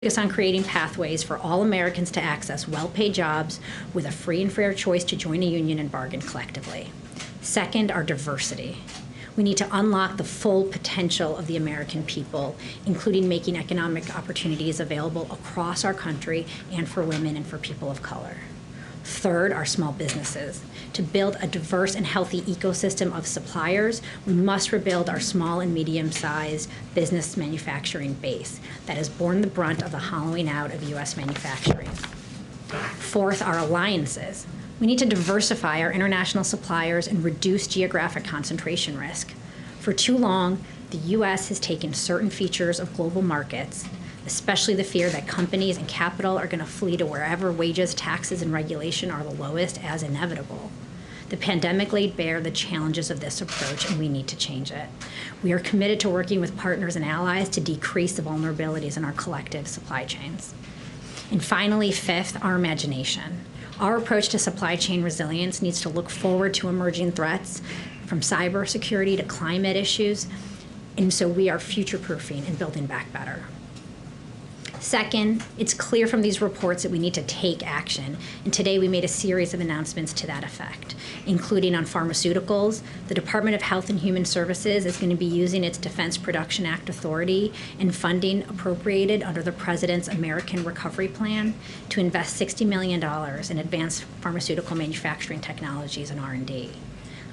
Focus on creating pathways for all Americans to access well-paid jobs with a free and fair choice to join a union and bargain collectively. Second, our diversity. We need to unlock the full potential of the American people, including making economic opportunities available across our country and for women and for people of color. Third, our small businesses. To build a diverse and healthy ecosystem of suppliers, we must rebuild our small and medium-sized business manufacturing base that has borne the brunt of the hollowing out of U.S. manufacturing. Fourth, our alliances. We need to diversify our international suppliers and reduce geographic concentration risk. For too long, the U.S. has taken certain features of global markets, especially the fear that companies and capital are going to flee to wherever wages, taxes, and regulation are the lowest, as inevitable. The pandemic laid bare the challenges of this approach, and we need to change it. We are committed to working with partners and allies to decrease the vulnerabilities in our collective supply chains. And finally, fifth, our imagination. Our approach to supply chain resilience needs to look forward to emerging threats, from cybersecurity to climate issues, and so we are future-proofing and building back better. Second, it's clear from these reports that we need to take action, and today we made a series of announcements to that effect, including on pharmaceuticals. The Department of Health and Human Services is going to be using its Defense Production Act authority and funding appropriated under the President's American Recovery Plan to invest $60 million in advanced pharmaceutical manufacturing technologies and R&D.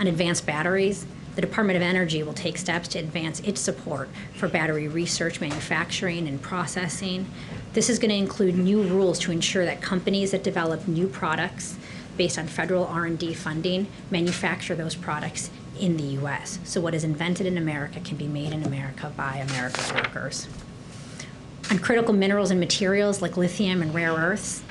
On advanced batteries, the Department of Energy will take steps to advance its support for battery research, manufacturing, and processing. This is going to include new rules to ensure that companies that develop new products based on federal R&D funding manufacture those products in the U.S. So what is invented in America can be made in America by America's workers. On critical minerals and materials like lithium and rare earths,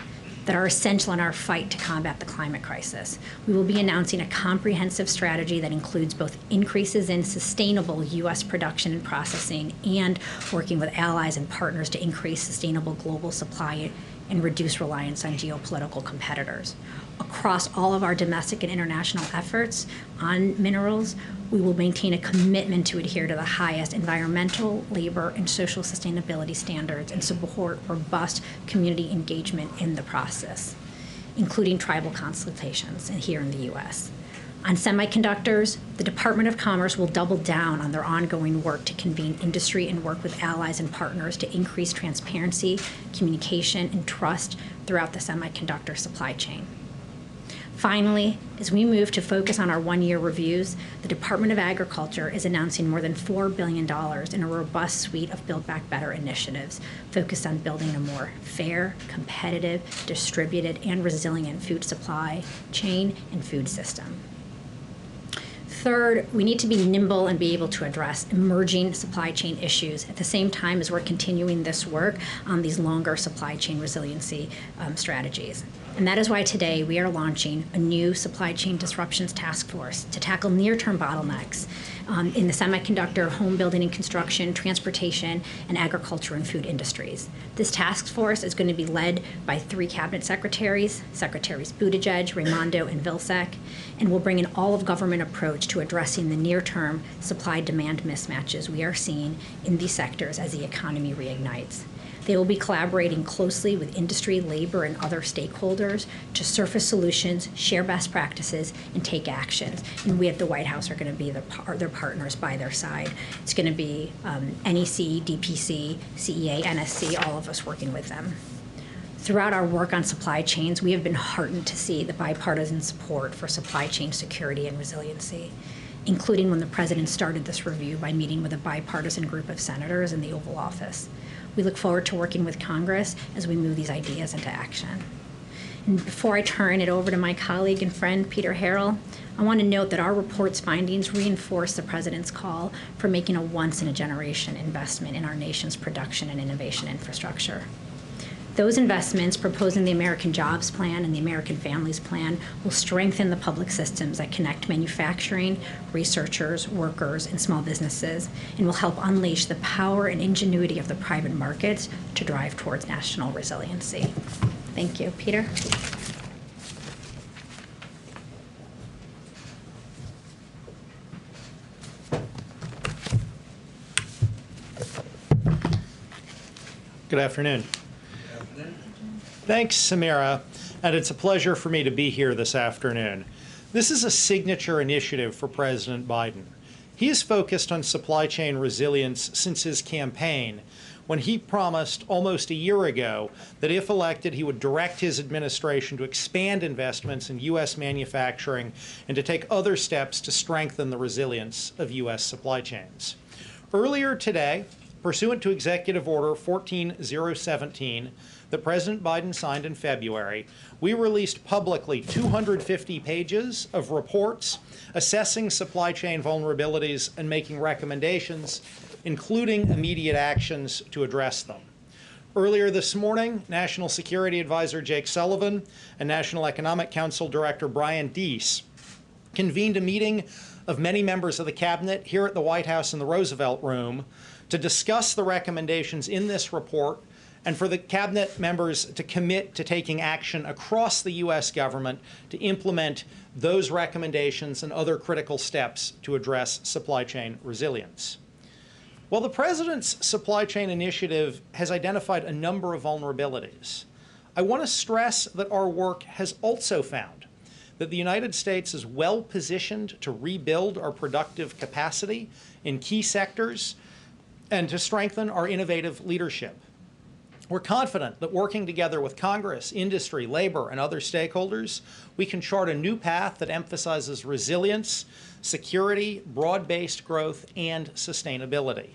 that are essential in our fight to combat the climate crisis. We will be announcing a comprehensive strategy that includes both increases in sustainable U.S. production and processing and working with allies and partners to increase sustainable global supply and reduce reliance on geopolitical competitors. Across all of our domestic and international efforts on minerals, we will maintain a commitment to adhere to the highest environmental, labor, and social sustainability standards and support robust community engagement in the process, including tribal consultations here in the U.S. On semiconductors, the Department of Commerce will double down on their ongoing work to convene industry and work with allies and partners to increase transparency, communication, and trust throughout the semiconductor supply chain. Finally, as we move to focus on our one-year reviews, the Department of Agriculture is announcing more than $4 billion in a robust suite of Build Back Better initiatives focused on building a more fair, competitive, distributed, and resilient food supply chain and food system. Third, we need to be nimble and be able to address emerging supply chain issues at the same time as we're continuing this work on these longer supply chain resiliency strategies. And that is why today we are launching a new supply chain disruptions task force to tackle near-term bottlenecks in the semiconductor, home building and construction, transportation, and agriculture and food industries. This task force is going to be led by 3 cabinet secretaries, Secretaries Buttigieg, Raimondo, and Vilsack, and will bring an all-of-government approach to addressing the near-term supply-demand mismatches we are seeing in these sectors as the economy reignites. They will be collaborating closely with industry, labor, and other stakeholders to surface solutions, share best practices, and take actions. And we at the White House are going to be their partners by their side. It's going to be NEC, DPC, CEA, NSC, all of us working with them. Throughout our work on supply chains, we have been heartened to see the bipartisan support for supply chain security and resiliency, including when the President started this review by meeting with a bipartisan group of senators in the Oval Office. We look forward to working with Congress as we move these ideas into action. And before I turn it over to my colleague and friend, Peter Harrell, I want to note that our report's findings reinforce the President's call for making a once-in-a-generation investment in our nation's production and innovation infrastructure. Those investments proposed in the American Jobs Plan and the American Families Plan will strengthen the public systems that connect manufacturing, researchers, workers, and small businesses, and will help unleash the power and ingenuity of the private markets to drive towards national resiliency. Thank you. Peter? Good afternoon. Thanks, Sameera, and it's a pleasure for me to be here this afternoon. This is a signature initiative for President Biden. He has focused on supply chain resilience since his campaign, when he promised almost a year ago that if elected, he would direct his administration to expand investments in U.S. manufacturing and to take other steps to strengthen the resilience of U.S. supply chains. Earlier today, pursuant to Executive Order 14017 that President Biden signed in February, we released publicly 250 pages of reports assessing supply chain vulnerabilities and making recommendations, including immediate actions to address them. Earlier this morning, National Security Advisor Jake Sullivan and National Economic Council Director Brian Deese convened a meeting of many members of the cabinet here at the White House in the Roosevelt Room to discuss the recommendations in this report and for the cabinet members to commit to taking action across the U.S. government to implement those recommendations and other critical steps to address supply chain resilience. While the President's supply chain initiative has identified a number of vulnerabilities, I want to stress that our work has also found that the United States is well positioned to rebuild our productive capacity in key sectors and to strengthen our innovative leadership. We're confident that working together with Congress, industry, labor, and other stakeholders, we can chart a new path that emphasizes resilience, security, broad-based growth, and sustainability.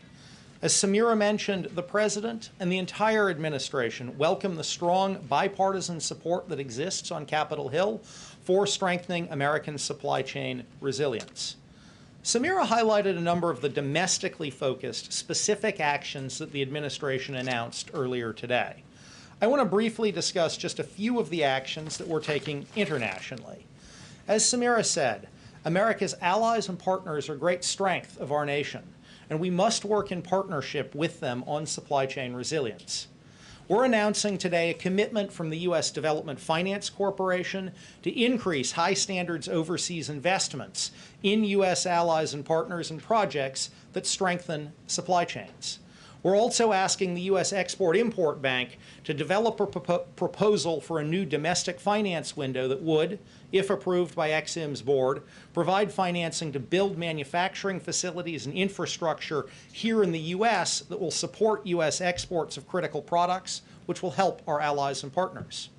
As Sameera mentioned, the President and the entire administration welcome the strong bipartisan support that exists on Capitol Hill for strengthening American supply chain resilience. Sameera highlighted a number of the domestically focused specific actions that the administration announced earlier today. I want to briefly discuss just a few of the actions that we're taking internationally. As Sameera said, America's allies and partners are great strength of our nation, and we must work in partnership with them on supply chain resilience. We're announcing today a commitment from the U.S. Development Finance Corporation to increase high standards overseas investments in U.S. allies and partners and projects that strengthen supply chains. We're also asking the U.S. Export-Import Bank to develop a proposal for a new domestic finance window that would, if approved by EXIM's board, provide financing to build manufacturing facilities and infrastructure here in the U.S. that will support U.S. exports of critical products, which will help our allies and partners.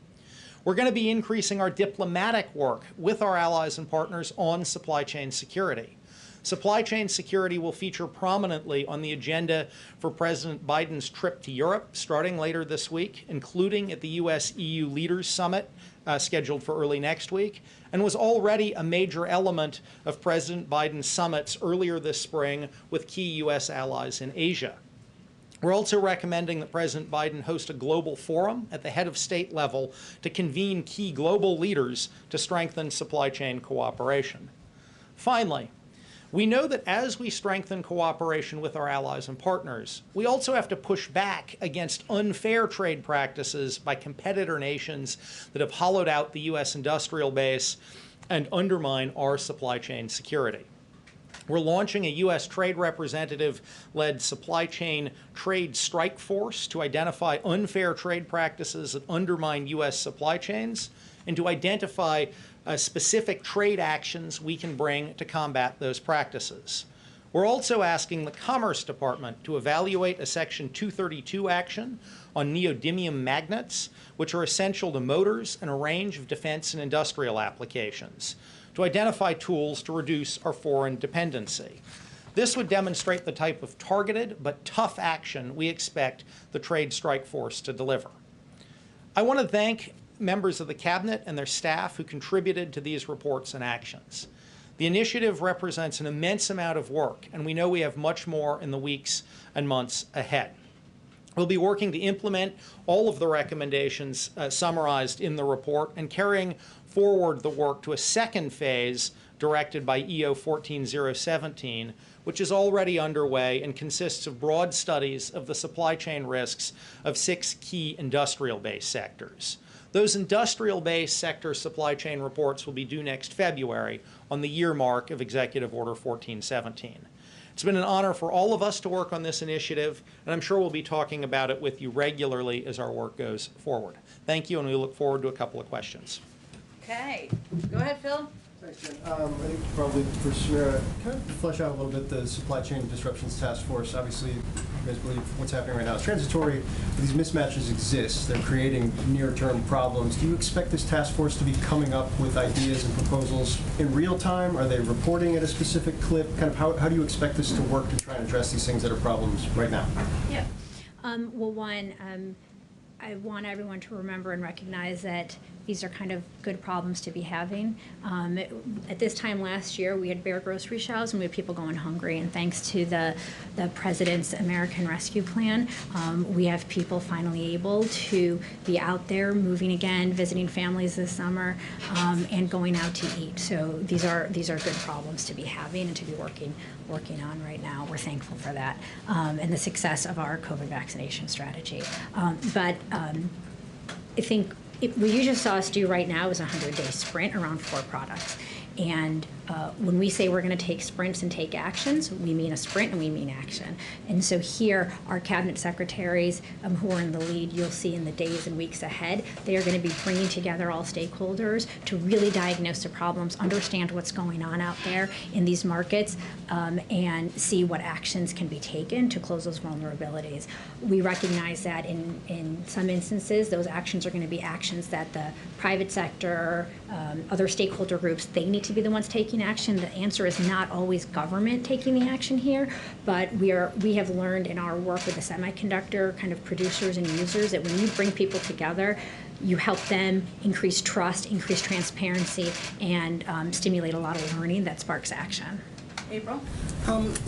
We're going to be increasing our diplomatic work with our allies and partners on supply chain security. Supply chain security will feature prominently on the agenda for President Biden's trip to Europe starting later this week, including at the U.S.-EU Leaders Summit scheduled for early next week, and was already a major element of President Biden's summits earlier this spring with key U.S. allies in Asia. We're also recommending that President Biden host a global forum at the head of state level to convene key global leaders to strengthen supply chain cooperation. Finally, we know that as we strengthen cooperation with our allies and partners, we also have to push back against unfair trade practices by competitor nations that have hollowed out the U.S. industrial base and undermine our supply chain security. We're launching a U.S. trade representative-led supply chain trade strike force to identify unfair trade practices that undermine U.S. supply chains and to identify specific trade actions we can bring to combat those practices. We're also asking the Commerce Department to evaluate a Section 232 action on neodymium magnets, which are essential to motors and a range of defense and industrial applications, to identify tools to reduce our foreign dependency. This would demonstrate the type of targeted but tough action we expect the Trade Strike Force to deliver. I want to thank members of the Cabinet and their staff who contributed to these reports and actions. The initiative represents an immense amount of work, and we know we have much more in the weeks and months ahead. We'll be working to implement all of the recommendations summarized in the report and carrying forward the work to a second phase directed by EO 14017, which is already underway and consists of broad studies of the supply chain risks of 6 key industrial-based sectors. Those industrial-based sector supply chain reports will be due next February on the year mark of Executive Order 1417. It's been an honor for all of us to work on this initiative, and I'm sure we'll be talking about it with you regularly as our work goes forward. Thank you, and we look forward to a couple of questions. Okay. Go ahead, Phil. Thanks, Jen. I think probably for Sameera, kind of flesh out a little bit the supply chain disruptions task force. Obviously, you guys believe what's happening right now is transitory. These mismatches exist. They're creating near-term problems. Do you expect this task force to be coming up with ideas and proposals in real time? Are they reporting at a specific clip? Kind of how do you expect this to work to try and address these things that are problems right now? Yeah. Well, one, I want everyone to remember and recognize that these are kind of good problems to be having. At this time last year, we had bare grocery shelves and we had people going hungry. And thanks to the President's American Rescue Plan, we have people finally able to be out there moving again, visiting families this summer, and going out to eat. So these are good problems to be having and to be working on right now. We're thankful for that and the success of our COVID vaccination strategy. But I think what you just saw us do right now is a 100-day sprint around 4 products. And when we say we're going to take sprints and take actions, we mean a sprint and we mean action. And so here, our cabinet secretaries who are in the lead, you'll see in the days and weeks ahead, they are going to be bringing together all stakeholders to really diagnose the problems, understand what's going on out there in these markets, and see what actions can be taken to close those vulnerabilities. We recognize that in some instances, those actions are going to be actions that the private sector, other stakeholder groups, they need to be the ones taking action. The answer is not always government taking the action here, but we have learned in our work with the semiconductor kind of producers and users that when you bring people together, you help them increase trust, increase transparency, and stimulate a lot of learning that sparks action. April?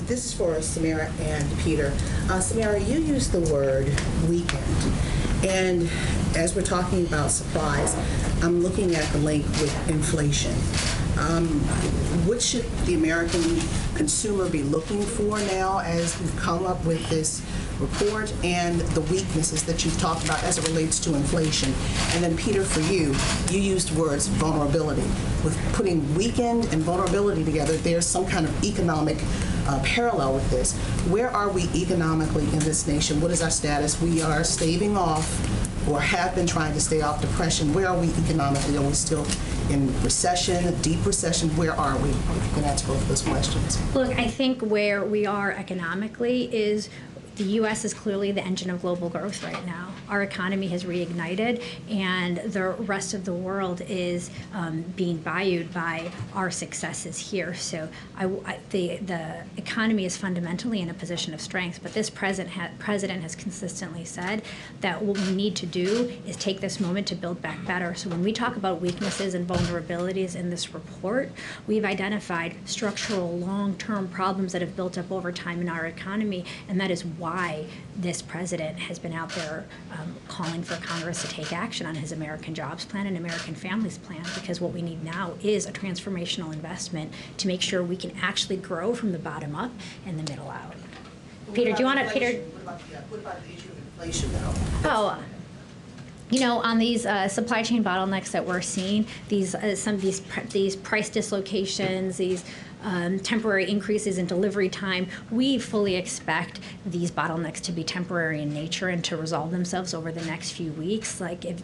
This is for Sameera and Peter. Sameera, you used the word weekend. And as we're talking about supplies, I'm looking at the link with inflation. What should the American consumer be looking for now as we've come up with this report and the weaknesses that you've talked about as it relates to inflation? And then Peter, for you, you used words vulnerability. With putting weekend and vulnerability together, there's some kind of economic parallel with this. Where are we economically in this nation? What is our status? We are staving off or have been trying to stay off depression. Where are we economically? Are we still in recession, deep recession? Where are we? You can answer both of those questions. Look, I think where we are economically is the U.S. is clearly the engine of global growth right now. Our economy has reignited, and the rest of the world is being buoyed by our successes here. So the economy is fundamentally in a position of strength, but this president has consistently said that what we need to do is take this moment to build back better. So when we talk about weaknesses and vulnerabilities in this report, we've identified structural long-term problems that have built up over time in our economy, and that is why this president has been out there calling for Congress to take action on his American Jobs Plan and American Families Plan, because what we need now is a transformational investment to make sure we can actually grow from the bottom up and the middle out. Peter, do you want to, Peter? What about the issue of inflation, though? Oh, you know, on these supply chain bottlenecks that we're seeing, these price dislocations, these temporary increases in delivery time, we fully expect these bottlenecks to be temporary in nature and to resolve themselves over the next few weeks. Like if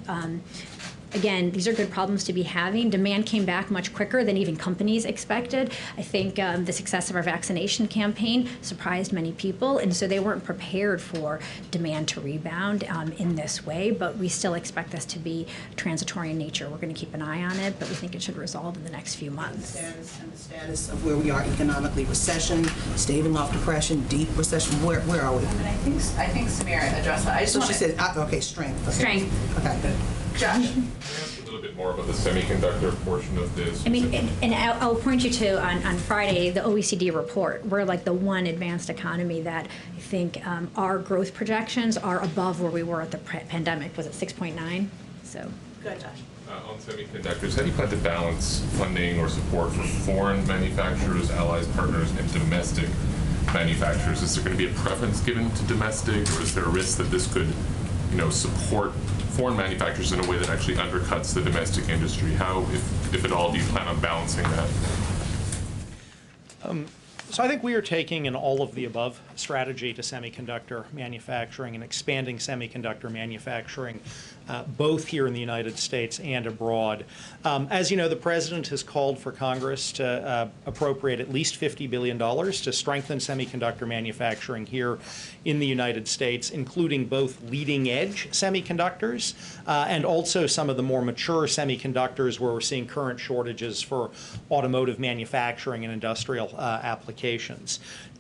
again, these are good problems to be having. Demand came back much quicker than even companies expected. I think the success of our vaccination campaign surprised many people, and so they weren't prepared for demand to rebound in this way, but we still expect this to be transitory in nature. We're going to keep an eye on it, but we think it should resolve in the next few months. And the status of where we are economically, recession, staving off depression, deep recession, where are we? I mean, I think Sameera addressed that. I just So want she said, okay, strength. Okay. Strength. Okay. Josh. Can I ask a little bit more about the semiconductor portion of this? I mean, and I'll point you to, on Friday, the OECD report. We're like the one advanced economy that I think our growth projections are above where we were at the pandemic. Was it 6.9? So. Go ahead, Josh. On semiconductors, how do you plan to balance funding or support for foreign manufacturers, allies, partners, and domestic manufacturers? Is there going to be a preference given to domestic, or is there a risk that this could, support foreign manufacturers in a way that actually undercuts the domestic industry? How, if at all, do you plan on balancing that? So I think we are taking an all-of-the-above strategy to semiconductor manufacturing and expanding semiconductor manufacturing, both here in the United States and abroad. As you know, the President has called for Congress to appropriate at least $50 billion to strengthen semiconductor manufacturing here in the United States, including both leading-edge semiconductors and also some of the more mature semiconductors where we're seeing current shortages for automotive manufacturing and industrial applications.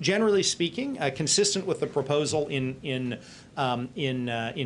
Generally speaking, consistent with the proposal in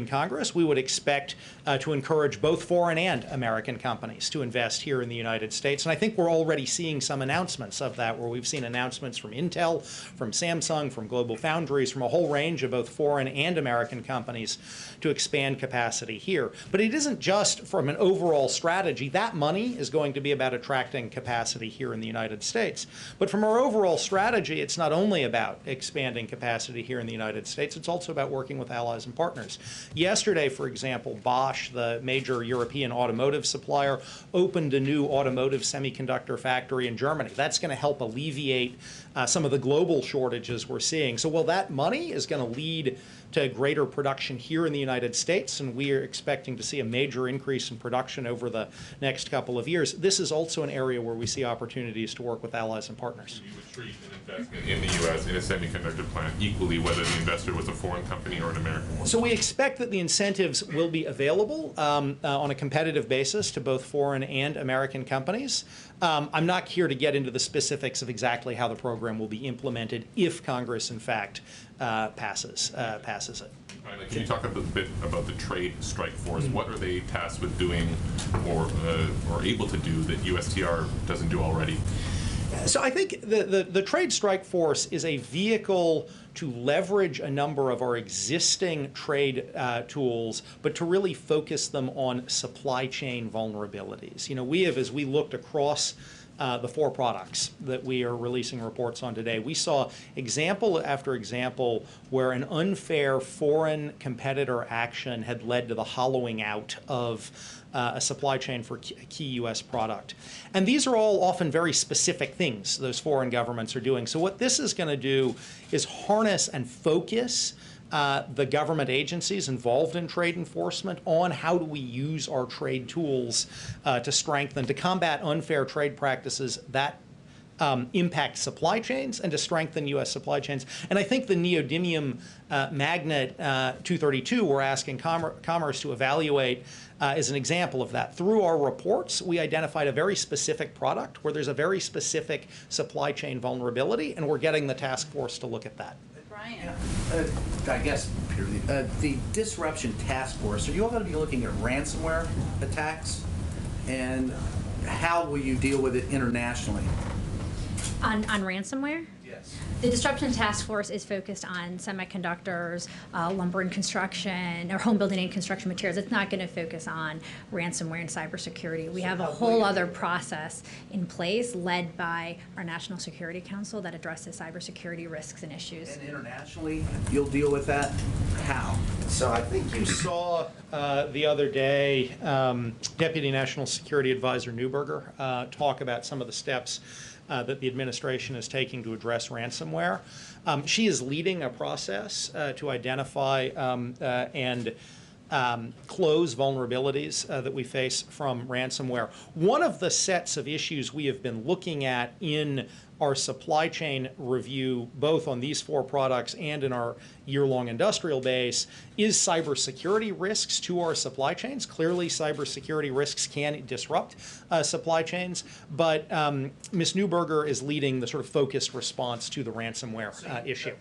Congress, we would expect to encourage both foreign and American companies to invest here in the United States. And I think we're already seeing some announcements of that, where we've seen announcements from Intel, from Samsung, from Global Foundries, from a whole range of both foreign and American companies to expand capacity here. But it isn't just from an overall strategy. That money is going to be about attracting capacity here in the United States. But from our overall strategy, it's not only about expanding capacity here in the United States, it's also about working with allies and partners. Yesterday, for example, Bosch, the major European automotive supplier, opened a new automotive semiconductor factory in Germany. That's going to help alleviate some of the global shortages we're seeing. So while that money is going to lead to greater production here in the United States, and we are expecting to see a major increase in production over the next couple of years, this is also an area where we see opportunities to work with allies and partners. You would treat an investment in the U.S. in a semiconductor plant equally whether the investor was a foreign company or an American one? So we expect that the incentives will be available on a competitive basis to both foreign and American companies. I'm not here to get into the specifics of exactly how the program will be implemented if Congress, in fact, passes it. Finally, can you talk a bit about the trade strike force? What are they tasked with doing or able to do that USTR doesn't do already? So I think the Trade Strike Force is a vehicle to leverage a number of our existing trade tools, but to really focus them on supply chain vulnerabilities. You know, we have, as we looked across the 4 products that we are releasing reports on today, we saw example after example where an unfair foreign competitor action had led to the hollowing out of a supply chain for a key U.S. product. And these are all often very specific things those foreign governments are doing. So what this is going to do is harness and focus the government agencies involved in trade enforcement on how do we use our trade tools to strengthen, to combat unfair trade practices that impact supply chains and to strengthen U.S. supply chains. And I think the neodymium magnet 232 we're asking Commerce to evaluate is an example of that. Through our reports, we identified a very specific product where there's a very specific supply chain vulnerability, and we're getting the task force to look at that. Brian. I guess, the Disruption Task Force, are you all going to be looking at ransomware attacks? And how will you deal with it internationally? On ransomware? Yes. The Disruption Task Force is focused on semiconductors, lumber and construction, or home building and construction materials. It's not going to focus on ransomware and cybersecurity. We have a whole other process in place led by our National Security Council that addresses cybersecurity risks and issues. And internationally, you'll deal with that? How? So I think you saw the other day Deputy National Security Advisor Neuberger talk about some of the steps that the administration is taking to address ransomware. She is leading a process to identify and close vulnerabilities that we face from ransomware. One of the sets of issues we have been looking at in our supply chain review, both on these 4 products and in our year-long industrial base, is cybersecurity risks to our supply chains. Clearly, cybersecurity risks can disrupt supply chains, but Ms. Neuberger is leading the sort of focused response to the ransomware issue.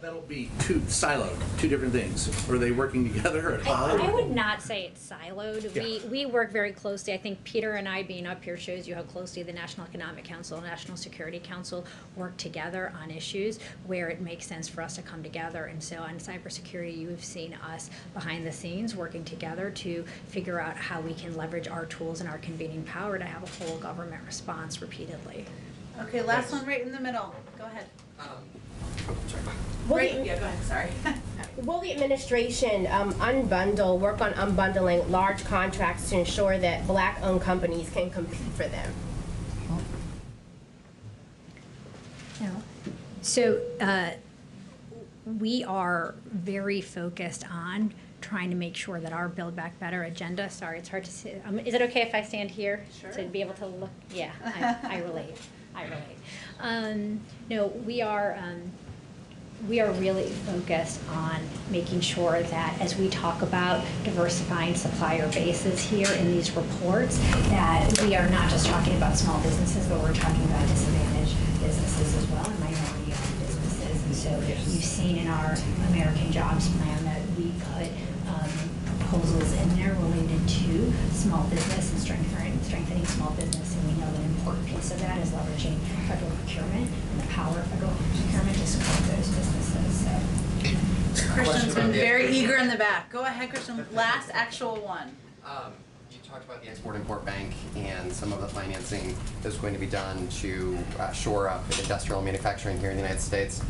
That'll be two different things. Are they working together at all? I would not say it's siloed. Yeah. We work very closely. I think Peter and I being up here shows you how closely the National Economic Council and National Security Council work together on issues where it makes sense for us to come together. And so on cybersecurity, you have seen us behind the scenes working together to figure out how we can leverage our tools and our convening power to have a whole government response repeatedly. Okay, last one right in the middle. Go ahead. Will Right, the, yeah, go ahead, sorry. will the administration work on unbundling large contracts to ensure that Black-owned companies can compete for them? No. So we are very focused on trying to make sure that our Build Back Better agenda, sorry, it's hard to see. Is it okay if I stand here? Sure. To be able to look? Yeah, I relate. I relate. No, we are really focused on making sure that as we talk about diversifying supplier bases here in these reports, that we are not just talking about small businesses, but we're talking about disadvantaged businesses as well and minority-owned businesses. And so you've seen in our American Jobs Plan that we put proposals in there related to small business and strengthening small business. And we know an important piece of that is leveraging federal procurement and the power of federal procurement to support those businesses. So. Christian's been very eager in the back. Go ahead, Christian. Last actual one. You talked about the Export-Import Bank and some of the financing that's going to be done to shore up industrial manufacturing here in the United States.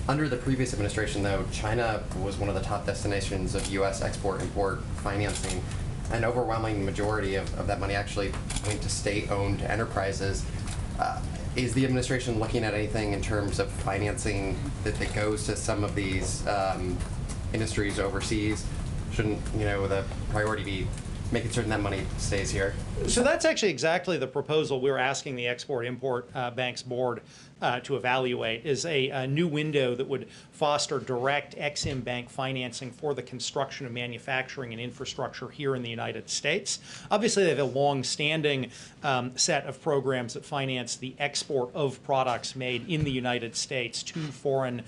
Under the previous administration, though, China was one of the top destinations of U.S. export-import financing. An overwhelming majority of that money actually went to state-owned enterprises. Is the administration looking at anything in terms of financing that goes to some of these industries overseas? Shouldn't, the priority be making certain that money stays here? So that's actually exactly the proposal we're asking the Export-Import Bank's board to evaluate, is a new window that would foster direct Ex-Im Bank financing for the construction of manufacturing and infrastructure here in the United States. Obviously, they have a long-standing set of programs that finance the export of products made in the United States to foreign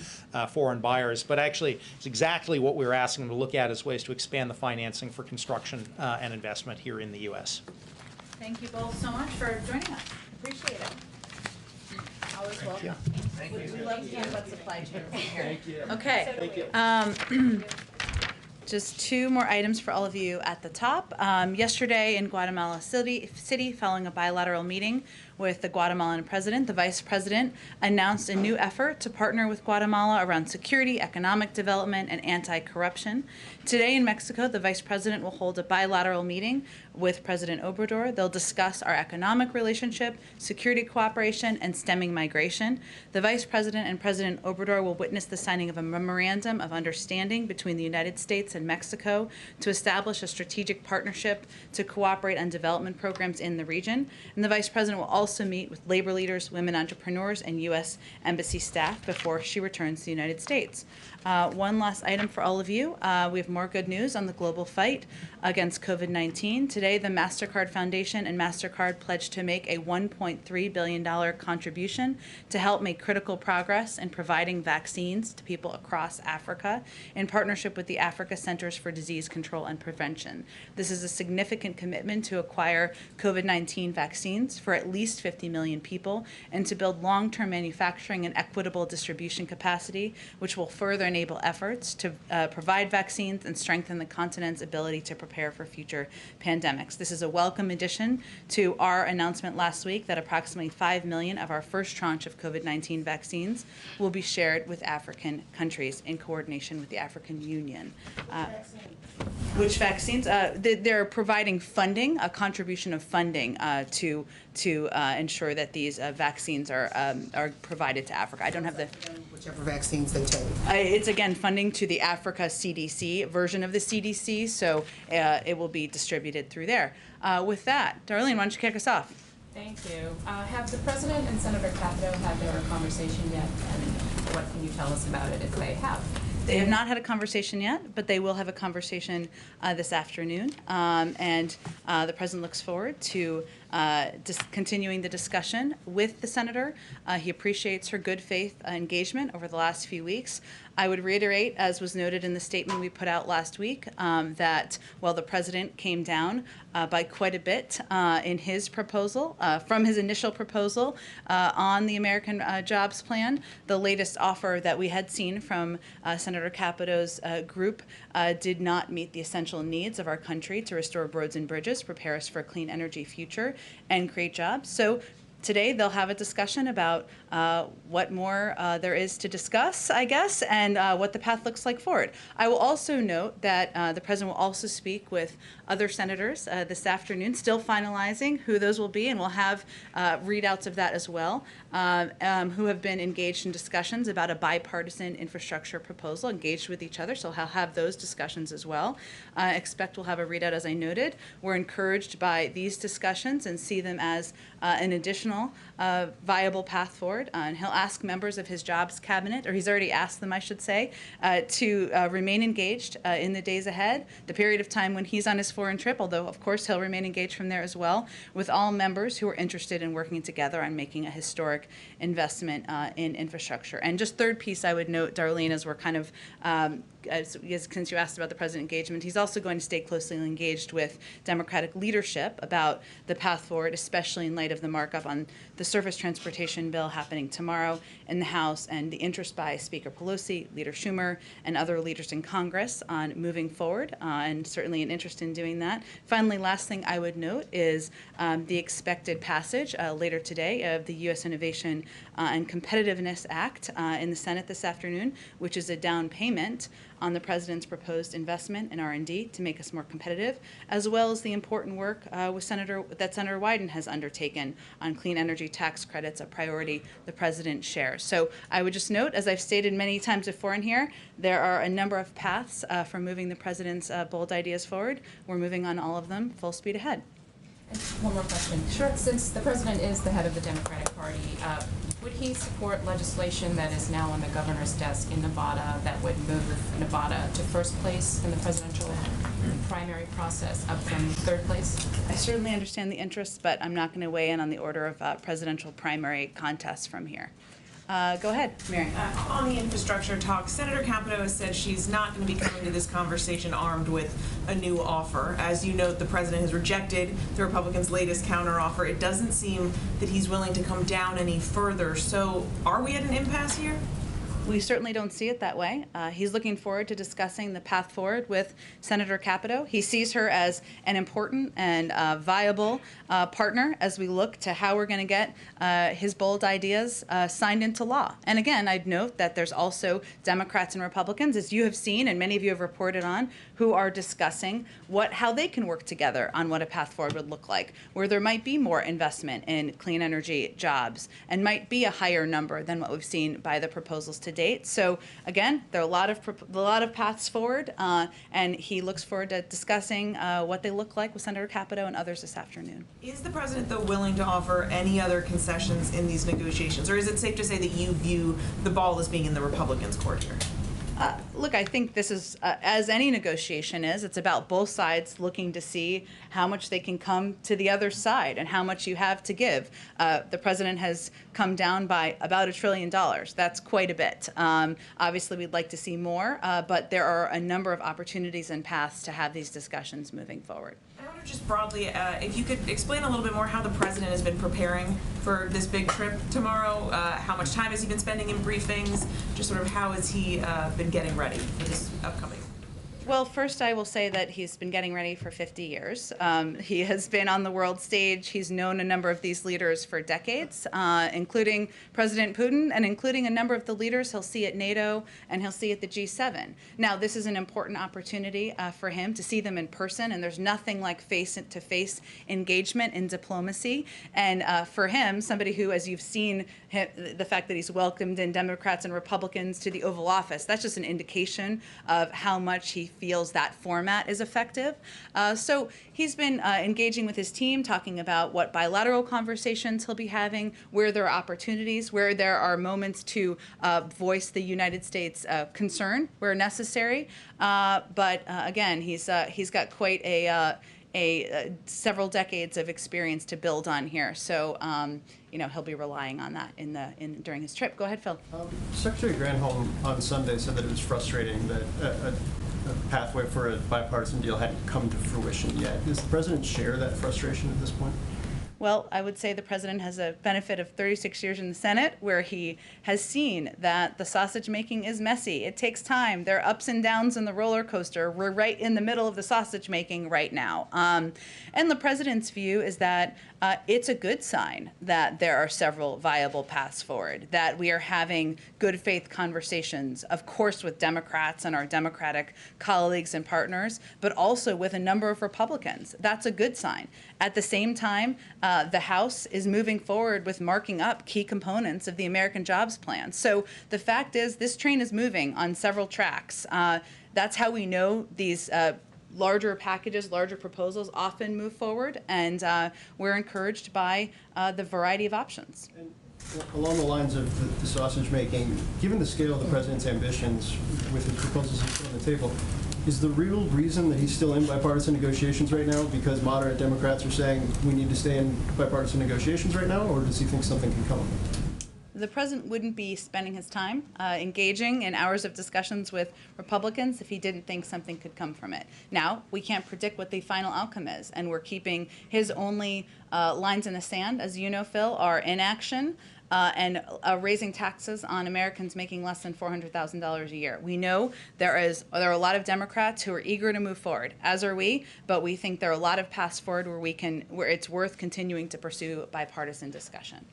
buyers. But actually, it's exactly what we're asking them to look at as ways to expand the financing for construction and investment here in the U.S. Thank you both so much for joining us. Appreciate it. Always welcome. Thank you. We love to talk about supply chain. Thank you. Okay. Thank you. Just two more items for all of you at the top. Yesterday in Guatemala City, following a bilateral meeting with the Guatemalan president, the vice president announced a new effort to partner with Guatemala around security, economic development, and anti-corruption. Today in Mexico, the vice president will hold a bilateral meeting with President Obrador. They'll discuss our economic relationship, security cooperation, and stemming migration. The vice president and President Obrador will witness the signing of a memorandum of understanding between the United States and Mexico to establish a strategic partnership to cooperate on development programs in the region. And the vice president will also meet with labor leaders, women entrepreneurs, and U.S. Embassy staff before she returns to the United States. One last item for all of you. We have more good news on the global fight against COVID-19. Today, the MasterCard Foundation and MasterCard pledged to make a $1.3 billion contribution to help make critical progress in providing vaccines to people across Africa in partnership with the Africa Centers for Disease Control and Prevention. This is a significant commitment to acquire COVID-19 vaccines for at least 50 million people and to build long-term manufacturing and equitable distribution capacity, which will further enable efforts to provide vaccines and strengthen the continent's ability to prepare for future pandemics. This is a welcome addition to our announcement last week that approximately 5 million of our first tranche of COVID-19 vaccines will be shared with African countries in coordination with the African Union. Which vaccines? They're providing funding, a contribution of funding to ensure that these vaccines are provided to Africa. I don't have the... Whichever vaccines they take. It's, again, funding to the Africa CDC version of the CDC, so it will be distributed through there. With that, Darlene, why don't you kick us off? Thank you. Have the President and Senator Capito had their conversation yet, and what can you tell us about it if they have? They have not had a conversation yet, but they will have a conversation this afternoon. And the President looks forward to continuing the discussion with the Senator. He appreciates her good faith engagement over the last few weeks. I would reiterate, as was noted in the statement we put out last week, that while the President came down by quite a bit in his proposal, from his initial proposal on the American Jobs Plan, the latest offer that we had seen from Senator Capito's group did not meet the essential needs of our country to restore roads and bridges, prepare us for a clean energy future, and create jobs. So today they'll have a discussion about what more there is to discuss, I guess, and what the path looks like forward. I will also note that the president will also speak with other senators this afternoon, still finalizing who those will be, and we'll have readouts of that as well, who have been engaged in discussions about a bipartisan infrastructure proposal, engaged with each other, so he'll have those discussions as well. I expect we'll have a readout, as I noted. We're encouraged by these discussions and see them as an additional viable path forward. And he'll ask members of his jobs cabinet, or he's already asked them, I should say, to remain engaged in the days ahead, the period of time when he's on his foreign trip, although of course he'll remain engaged from there as well, with all members who are interested in working together on making a historic investment in infrastructure. And just third piece I would note, Darlene, as we're kind of since you asked about the president engagement, he's also going to stay closely engaged with Democratic leadership about the path forward, especially in light of the markup on the surface transportation bill happening tomorrow in the House, and the interest by Speaker Pelosi, Leader Schumer, and other leaders in Congress on moving forward, and certainly an interest in doing that. Finally, last thing I would note is the expected passage later today of the U.S. Innovation and Competitiveness Act in the Senate this afternoon, which is a down payment on the president's proposed investment in R&D to make us more competitive, as well as the important work that Senator Wyden has undertaken on clean energy tax credits, a priority the president shares. So I would just note, as I've stated many times before in here, there are a number of paths for moving the president's bold ideas forward. We're moving on all of them full speed ahead. And one more question. Sure. Since the president is the head of the Democratic Party, would he support legislation that is now on the governor's desk in Nevada that would move Nevada to first place in the presidential primary process, up from third place? I certainly understand the interests, but I'm not going to weigh in on the order of presidential primary contests from here. Go ahead, Mary. On the infrastructure talk, Senator Capito has said she's not going to be coming to this conversation armed with a new offer. As you note, the president has rejected the Republicans' latest counteroffer. It doesn't seem that he's willing to come down any further. So are we at an impasse here? We certainly don't see it that way. He's looking forward to discussing the path forward with Senator Capito. He sees her as an important and viable partner as we look to how we're going to get his bold ideas signed into law. And again, I'd note that there's also Democrats and Republicans, as you have seen and many of you have reported on, who are discussing how they can work together on what a path forward would look like, where there might be more investment in clean energy jobs and might be a higher number than what we've seen by the proposals to date. So again, there are a lot of paths forward, and he looks forward to discussing what they look like with Senator Capito and others this afternoon. Is the president, though, willing to offer any other concessions in these negotiations, or is it safe to say that you view the ball as being in the Republicans' court here? Look, I think this is, as any negotiation is, it's about both sides looking to see how much they can come to the other side and how much you have to give. The president has come down by about $1 trillion. That's quite a bit. Obviously, we'd like to see more, but there are a number of opportunities and paths to have these discussions moving forward. I wonder just broadly, if you could explain a little bit more how the president has been preparing for this big trip tomorrow. How much time has he been spending in briefings? Just sort of how has he been getting ready for this upcoming? Well, first I will say that he's been getting ready for 50 years. He has been on the world stage. He's known a number of these leaders for decades, including President Putin and including a number of the leaders he'll see at NATO and he'll see at the G7. Now, this is an important opportunity for him to see them in person, and there's nothing like face-to-face engagement in diplomacy. And for him, somebody who, as you've seen, the fact that he's welcomed in Democrats and Republicans to the Oval Office, that's just an indication of how much he feels that format is effective. So he's been engaging with his team, talking about what bilateral conversations he'll be having, where there are opportunities, where there are moments to voice the United States concern where necessary. But again, he's got quite a several decades of experience to build on here. So he'll be relying on that during his trip. Go ahead, Phil. Secretary Granholm on Sunday said that it was frustrating that a pathway for a bipartisan deal hadn't come to fruition yet. Does the president share that frustration at this point? Well, I would say the president has a benefit of 36 years in the Senate, where he has seen that the sausage making is messy. It takes time. There are ups and downs in the roller coaster. We're right in the middle of the sausage making right now. And the president's view is that it's a good sign that there are several viable paths forward, that we are having good faith conversations, of course, with Democrats and our Democratic colleagues and partners, but also with a number of Republicans. That's a good sign. At the same time, the House is moving forward with marking up key components of the American Jobs Plan. So the fact is, this train is moving on several tracks. That's how we know these larger packages, larger proposals often move forward, and we're encouraged by the variety of options. And along the lines of the sausage making, given the scale of the president's ambitions with the proposals he's put on the table, is the real reason that he's still in bipartisan negotiations right now because moderate Democrats are saying we need to stay in bipartisan negotiations right now, or does he think something can come of it? The president wouldn't be spending his time engaging in hours of discussions with Republicans if he didn't think something could come from it. Now, we can't predict what the final outcome is, and we're keeping his only lines in the sand, as you know, Phil, are inaction and raising taxes on Americans making less than $400,000 a year. We know there are a lot of Democrats who are eager to move forward, as are we, but we think there are a lot of paths forward where it's worth continuing to pursue bipartisan discussion.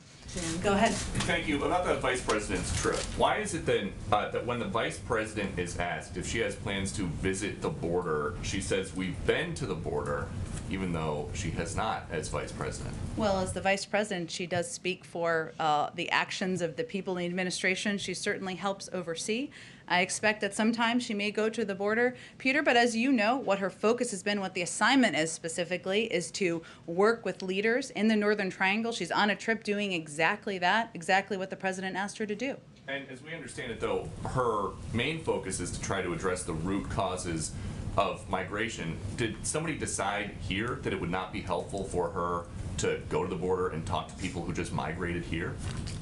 Go ahead. Thank you. About the vice president's trip, why is it then that when the vice president is asked if she has plans to visit the border, she says we've been to the border, even though she has not as vice president? Well, as the vice president, she does speak for the actions of the people in the administration. She certainly helps oversee. I expect that sometimes she may go to the border, Peter, but as you know, what her focus has been, what the assignment is specifically, is to work with leaders in the Northern Triangle. She's on a trip doing exactly that, exactly what the president asked her to do. And as we understand it, though, her main focus is to try to address the root causes of migration. Did somebody decide here that it would not be helpful for her to go to the border and talk to people who just migrated here?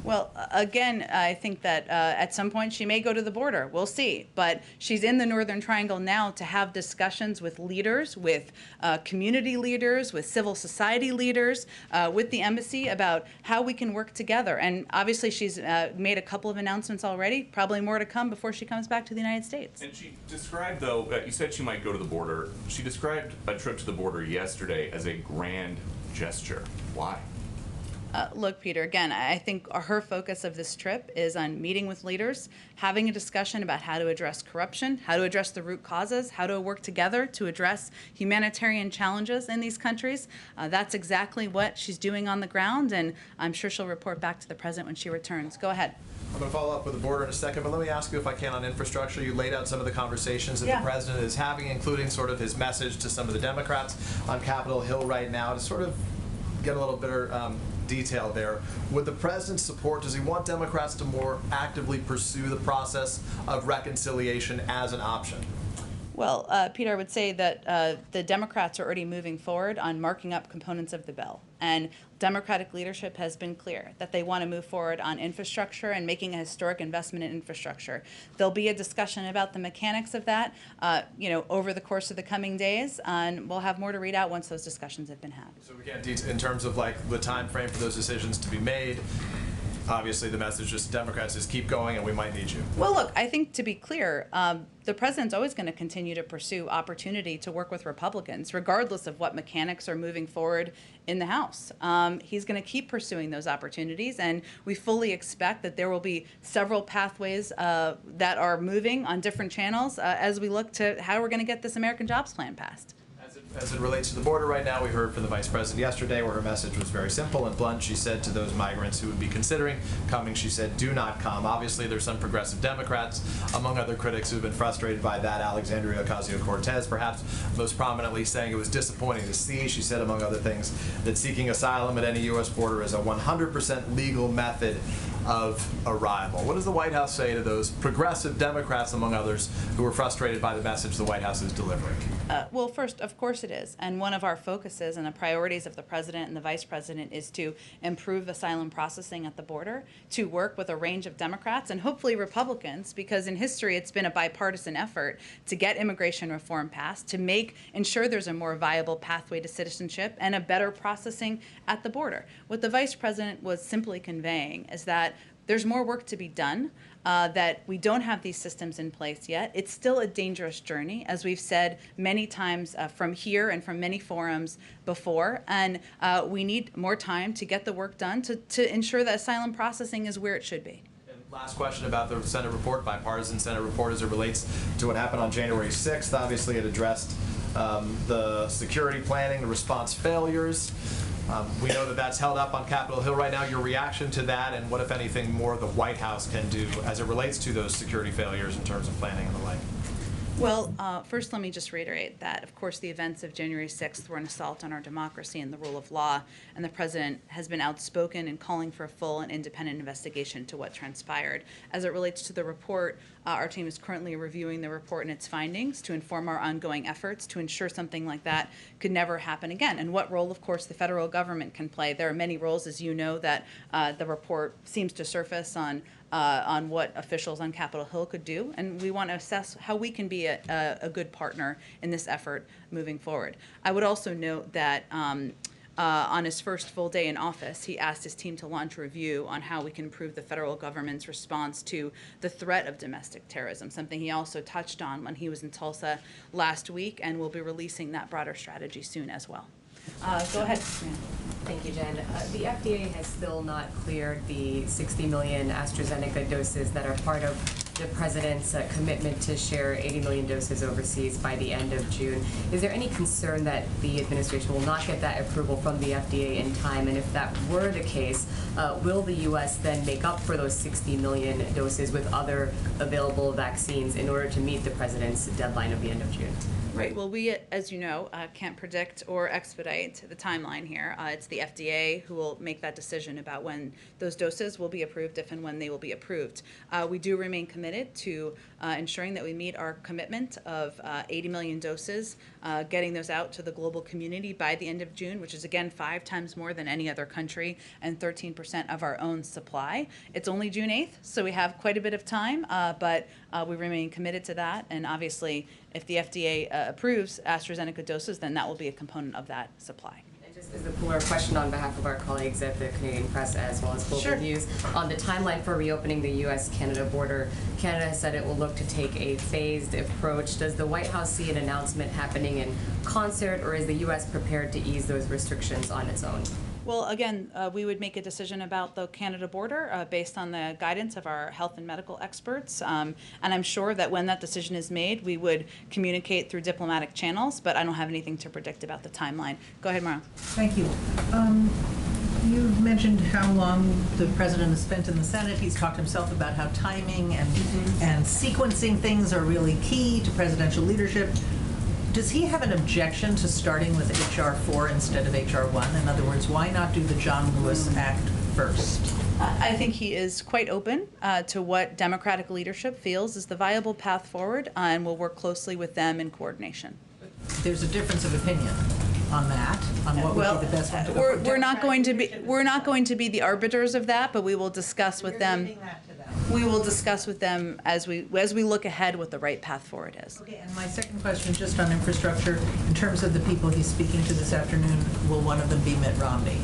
Well, again, I think that at some point she may go to the border. We'll see. But she's in the Northern Triangle now to have discussions with leaders, with community leaders, with civil society leaders, with the embassy about how we can work together. And obviously she's made a couple of announcements already, probably more to come before she comes back to the United States. And she described, though, you said she might go to the border. She described a trip to the border yesterday as a grand gesture. Why? Look, Peter, again, I think her focus of this trip is on meeting with leaders, having a discussion about how to address corruption, how to address the root causes, how to work together to address humanitarian challenges in these countries. That's exactly what she's doing on the ground, and I'm sure she'll report back to the president when she returns. Go ahead. I'm going to follow up with the border in a second, but let me ask you, if I can, on infrastructure. You laid out some of the conversations that the president is having, including sort of his message to some of the Democrats on Capitol Hill right now, to sort of get a little bit detail there. Would the president support, does he want Democrats to more actively pursue the process of reconciliation as an option? Well, Peter, I would say that the Democrats are already moving forward on marking up components of the bill. And Democratic leadership has been clear that they want to move forward on infrastructure and making a historic investment in infrastructure. There'll be a discussion about the mechanics of that, over the course of the coming days, and we'll have more to read out once those discussions have been had. So we can't, in terms of like the time frame for those decisions to be made, obviously the message to Democrats is keep going and we might need you. Well, look, I think to be clear, the president's always going to continue to pursue opportunity to work with Republicans, regardless of what mechanics are moving forward in the House. He's going to keep pursuing those opportunities, and we fully expect that there will be several pathways that are moving on different channels as we look to how we're going to get this American Jobs Plan passed. As it relates to the border right now, we heard from the Vice President yesterday where her message was very simple and blunt. She said to those migrants who would be considering coming, she said, do not come. Obviously, there's some progressive Democrats, among other critics, who have been frustrated by that. Alexandria Ocasio-Cortez, perhaps most prominently, saying it was disappointing to see. She said, among other things, that seeking asylum at any U.S. border is a 100% legal method of arrival. What does the White House say to those progressive Democrats, among others, who are frustrated by the message the White House is delivering? Well, first, of course, it is. And one of our focuses and the priorities of the president and the vice president is to improve asylum processing at the border, to work with a range of Democrats and hopefully Republicans, because in history it's been a bipartisan effort to get immigration reform passed, to ensure there's a more viable pathway to citizenship and a better processing at the border. What the vice president was simply conveying is that there's more work to be done, that we don't have these systems in place yet. It's still a dangerous journey, as we've said many times from here and from many forums before, and we need more time to get the work done to ensure that asylum processing is where it should be. Last question about the Senate report, bipartisan Senate report as it relates to what happened on January 6th. Obviously, it addressed the security planning, the response failures. We know that that's held up on Capitol Hill right now. Your reaction to that, and what, if anything, more the White House can do as it relates to those security failures in terms of planning and the like? Well, first let me just reiterate that, of course, the events of January 6th were an assault on our democracy and the rule of law, and the president has been outspoken in calling for a full and independent investigation to what transpired. As it relates to the report, our team is currently reviewing the report and its findings to inform our ongoing efforts to ensure something like that could never happen again, and what role, of course, the federal government can play. There are many roles, as you know, that the report seems to surface on what officials on Capitol Hill could do, and we want to assess how we can be a good partner in this effort moving forward. I would also note that on his first full day in office, he asked his team to launch a review on how we can improve the federal government's response to the threat of domestic terrorism, something he also touched on when he was in Tulsa last week, and we'll be releasing that broader strategy soon as well. Go ahead, Sameera. Thank you, Jen. The FDA has still not cleared the 60 million AstraZeneca doses that are part of the president's commitment to share 80 million doses overseas by the end of June. Is there any concern that the administration will not get that approval from the FDA in time? And if that were the case, will the U.S. then make up for those 60 million doses with other available vaccines in order to meet the president's deadline of the end of June? Right. Well, we, as you know, can't predict or expedite the timeline here. It's the FDA who will make that decision about when those doses will be approved, if and when they will be approved. We do remain committed to ensuring that we meet our commitment of 80 million doses, getting those out to the global community by the end of June, which is, again, 5 times more than any other country and 13% of our own supply. It's only June 8th, so we have quite a bit of time, but we remain committed to that. And obviously, if the FDA approves AstraZeneca doses, then that will be a component of that supply. And just as a cooler question on behalf of our colleagues at the Canadian Press as well as Global News, on the timeline for reopening the U.S.-Canada border, Canada has said it will look to take a phased approach. Does the White House see an announcement happening in concert, or is the U.S. prepared to ease those restrictions on its own? Well, again, we would make a decision about the Canada border based on the guidance of our health and medical experts. And I'm sure that when that decision is made, we would communicate through diplomatic channels, but I don't have anything to predict about the timeline. Go ahead, Mara. Thank you. You mentioned how long the president has spent in the Senate. He's talked himself about how timing and sequencing things are really key to presidential leadership. Does he have an objection to starting with H.R. 4 instead of H.R. 1? In other words, why not do the John Lewis Act first? I think he is quite open to what Democratic leadership feels is the viable path forward, and will work closely with them in coordination. There's a difference of opinion on that, on what would be the best one to go for. We're not going to be the arbiters of that, but we will discuss with them. We will discuss with them as we look ahead what the right path forward is. Okay, and my second question, just on infrastructure, in terms of the people he's speaking to this afternoon, will one of them be Mitt Romney?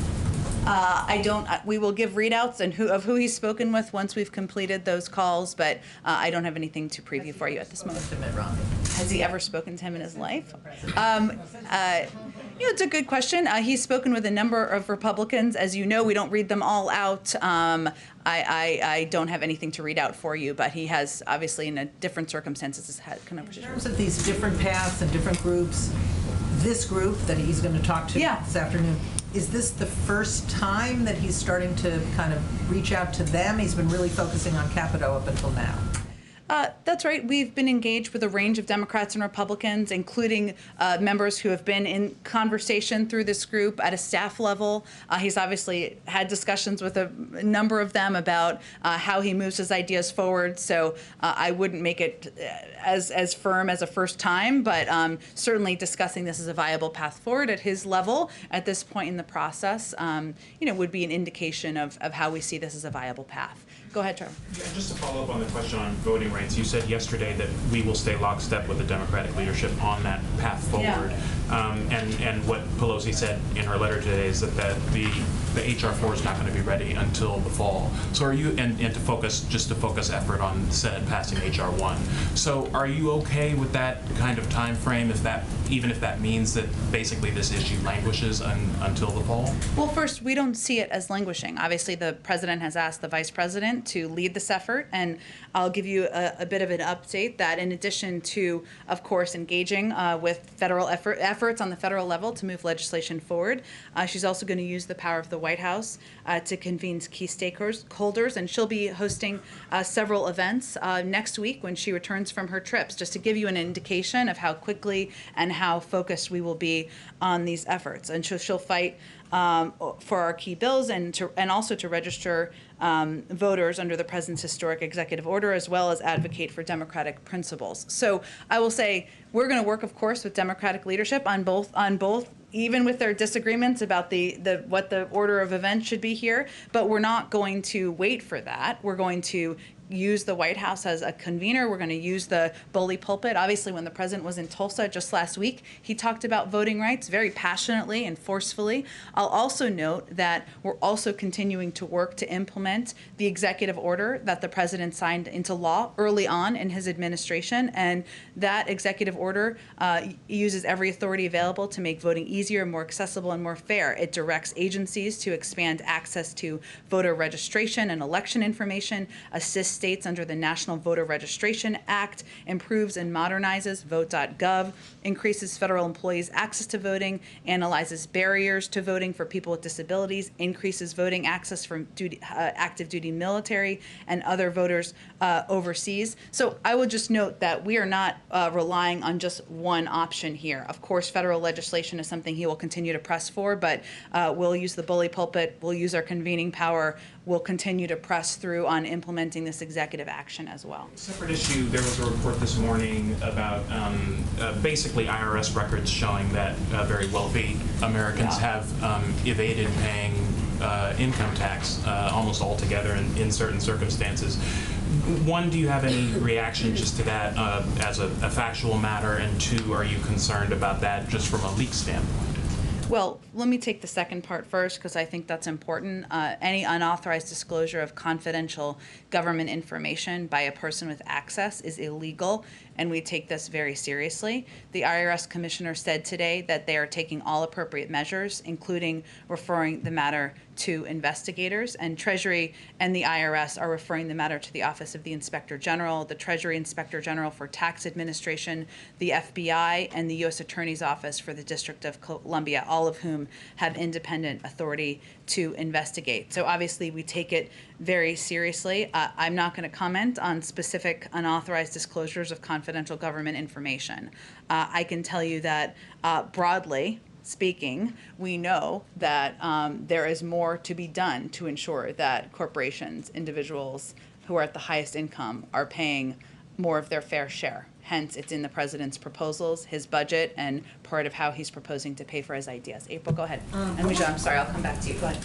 We will give readouts of who he's spoken with once we've completed those calls, but I don't have anything to preview for you at this moment. To Mitt Romney. Has he ever spoken to him in his life? It's a good question. He's spoken with a number of Republicans. As you know, we don't read them all out. I don't have anything to read out for you, but he has, obviously, in different circumstances, had conversations. In terms of these different paths and different groups, this group that he's going to talk to this afternoon, is this the first time that he's starting to kind of reach out to them? He's been really focusing on Capito up until now. That's right. We've been engaged with a range of Democrats and Republicans, including members who have been in conversation through this group at a staff level. He's obviously had discussions with a number of them about how he moves his ideas forward. So I wouldn't make it as firm as a first time, but certainly discussing this as a viable path forward at his level at this point in the process, would be an indication of how we see this as a viable path. Go ahead, Trevor. Yeah, just to follow up on the question on voting rights, you said yesterday that we will stay lockstep with the Democratic leadership on that path forward. And what Pelosi said in her letter today is that the HR 4 is not going to be ready until the fall. So are you, and to focus effort on the Senate passing HR 1. So are you okay with that kind of time frame, even if that means that basically this issue languishes until the fall? Well, first, we don't see it as languishing. Obviously, the president has asked the vice president to lead this effort, and I'll give you a bit of an update that in addition to, of course, engaging with federal efforts on the federal level to move legislation forward, she's also going to use the power of the White House to convene key stakeholders, and she'll be hosting several events next week when she returns from her trips, just to give you an indication of how quickly and how focused we will be on these efforts. And she'll fight for our key bills and also to register voters under the president's historic executive order, as well as advocate for democratic principles. So I will say we're going to work, of course, with Democratic leadership on both, even with their disagreements about what the order of events should be here. But we're not going to wait for that. We're going to use the White House as a convener. We're going to use the bully pulpit. Obviously, when the president was in Tulsa just last week, he talked about voting rights very passionately and forcefully. I'll also note that we're also continuing to work to implement the executive order that the president signed into law early on in his administration. And that executive order uses every authority available to make voting easier, more accessible, and more fair. It directs agencies to expand access to voter registration and election information, assists states under the National Voter Registration Act, improves and modernizes vote.gov, increases federal employees' access to voting, analyzes barriers to voting for people with disabilities, increases voting access for active duty military and other voters overseas. So I would just note that we are not relying on just one option here. Of course, federal legislation is something he will continue to press for, but we'll use the bully pulpit, we'll use our convening power, we'll continue to press through on implementing this executive action as well. Separate issue, there was a report this morning about basically IRS records showing that very wealthy Americans have evaded paying income tax almost altogether in certain circumstances. One, do you have any reaction just to that as a factual matter? And two, are you concerned about that just from a leak standpoint? Well, let me take the second part first, because I think that's important. Any unauthorized disclosure of confidential government information by a person with access is illegal, and we take this very seriously. The IRS commissioner said today that they are taking all appropriate measures, including referring the matter to investigators, and Treasury and the IRS are referring the matter to the Office of the Inspector General, the Treasury Inspector General for Tax Administration, the FBI, and the U.S. Attorney's Office for the District of Columbia, all of whom have independent authority to investigate. So obviously we take it very seriously. I'm not going to comment on specific unauthorized disclosures of confidential government information. I can tell you that broadly speaking, we know that there is more to be done to ensure that corporations, individuals who are at the highest income are paying more of their fair share. Hence, it's in the president's proposals, his budget, and part of how he's proposing to pay for his ideas. April, go ahead. And Michelle, I'm sorry, I'll come back to you. Go ahead.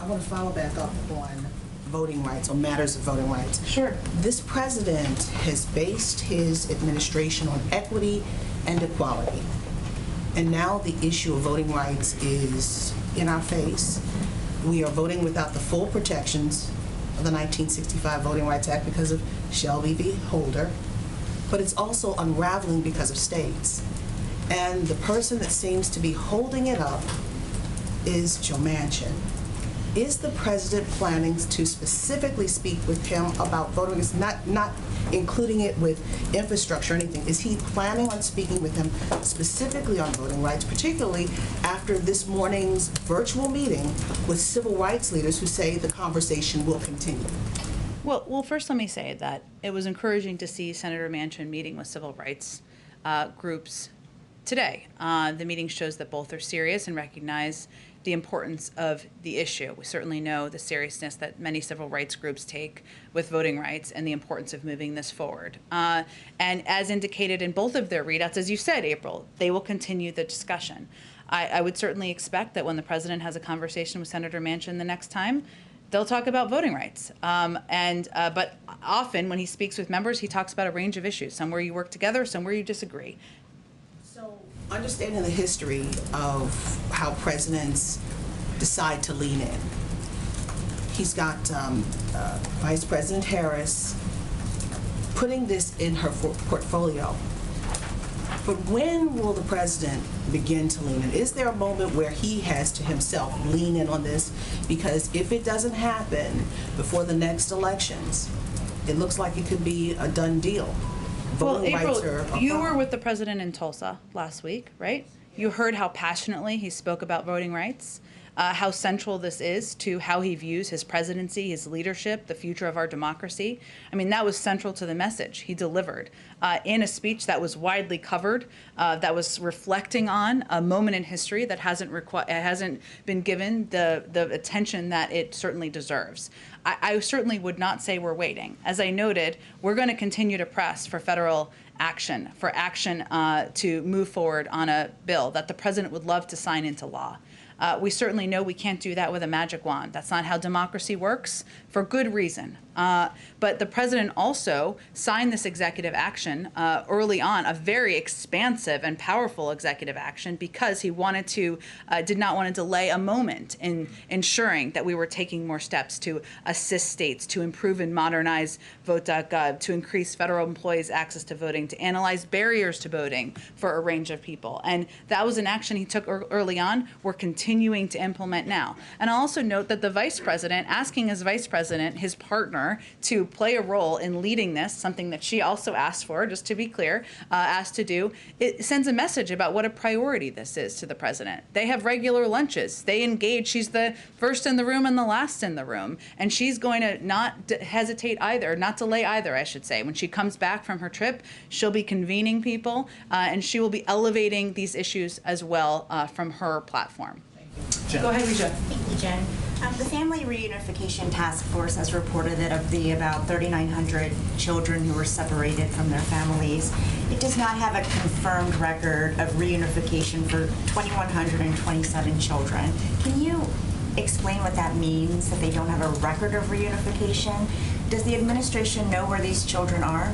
I want to follow back up on voting rights, or matters of voting rights. Sure. This president has based his administration on equity and equality. And now the issue of voting rights is in our face. We are voting without the full protections of the 1965 Voting Rights Act because of Shelby v. Holder, but it's also unraveling because of states. And the person that seems to be holding it up is Joe Manchin. Is the president planning to specifically speak with him about voting rights, not including it with infrastructure or anything? Is he planning on speaking with him specifically on voting rights, particularly after this morning's virtual meeting with civil rights leaders who say the conversation will continue? Well, first let me say that it was encouraging to see Senator Manchin meeting with civil rights groups today. The meeting shows that both are serious and recognize the importance of the issue. We certainly know the seriousness that many civil rights groups take with voting rights and the importance of moving this forward. And as indicated in both of their readouts, as you said, April, they will continue the discussion. I would certainly expect that when the president has a conversation with Senator Manchin the next time, they'll talk about voting rights. But often when he speaks with members, he talks about a range of issues, some where you work together, some where you disagree. Understanding the history of how presidents decide to lean in. He's got Vice President Harris putting this in her portfolio. But when will the president begin to lean in? Is there a moment where he has to himself lean in on this? Because if it doesn't happen before the next elections, it looks like it could be a done deal. Well, April, you were with the president in Tulsa last week, right? You heard how passionately he spoke about voting rights, how central this is to how he views his presidency, his leadership, the future of our democracy. I mean, that was central to the message he delivered in a speech that was widely covered, that was reflecting on a moment in history that hasn't been given the attention that it certainly deserves. I certainly would not say we're waiting. As I noted, we're going to continue to press for federal action, to move forward on a bill that the president would love to sign into law. We certainly know we can't do that with a magic wand. That's not how democracy works, for good reason. But the president also signed this executive action early on, a very expansive and powerful executive action, because he did not want to delay a moment in ensuring that we were taking more steps to assist states, to improve and modernize vote.gov, to increase federal employees' access to voting, to analyze barriers to voting for a range of people. And that was an action he took early on. We're continuing to implement now. And I'll also note that the vice president, asking his vice president, his partner, to play a role in leading this, something that she also asked for, just to be clear, asked to do, it sends a message about what a priority this is to the president. They have regular lunches. They engage. She's the first in the room and the last in the room. And she's going to not hesitate either, not delay either, I should say. When she comes back from her trip, she'll be convening people, and she will be elevating these issues as well from her platform. Jen. Go ahead, Risha. Thank you, Jen. The Family Reunification Task Force has reported that of the about 3,900 children who were separated from their families, it does not have a confirmed record of reunification for 2,127 children. Can you explain what that means, that they don't have a record of reunification? Does the administration know where these children are?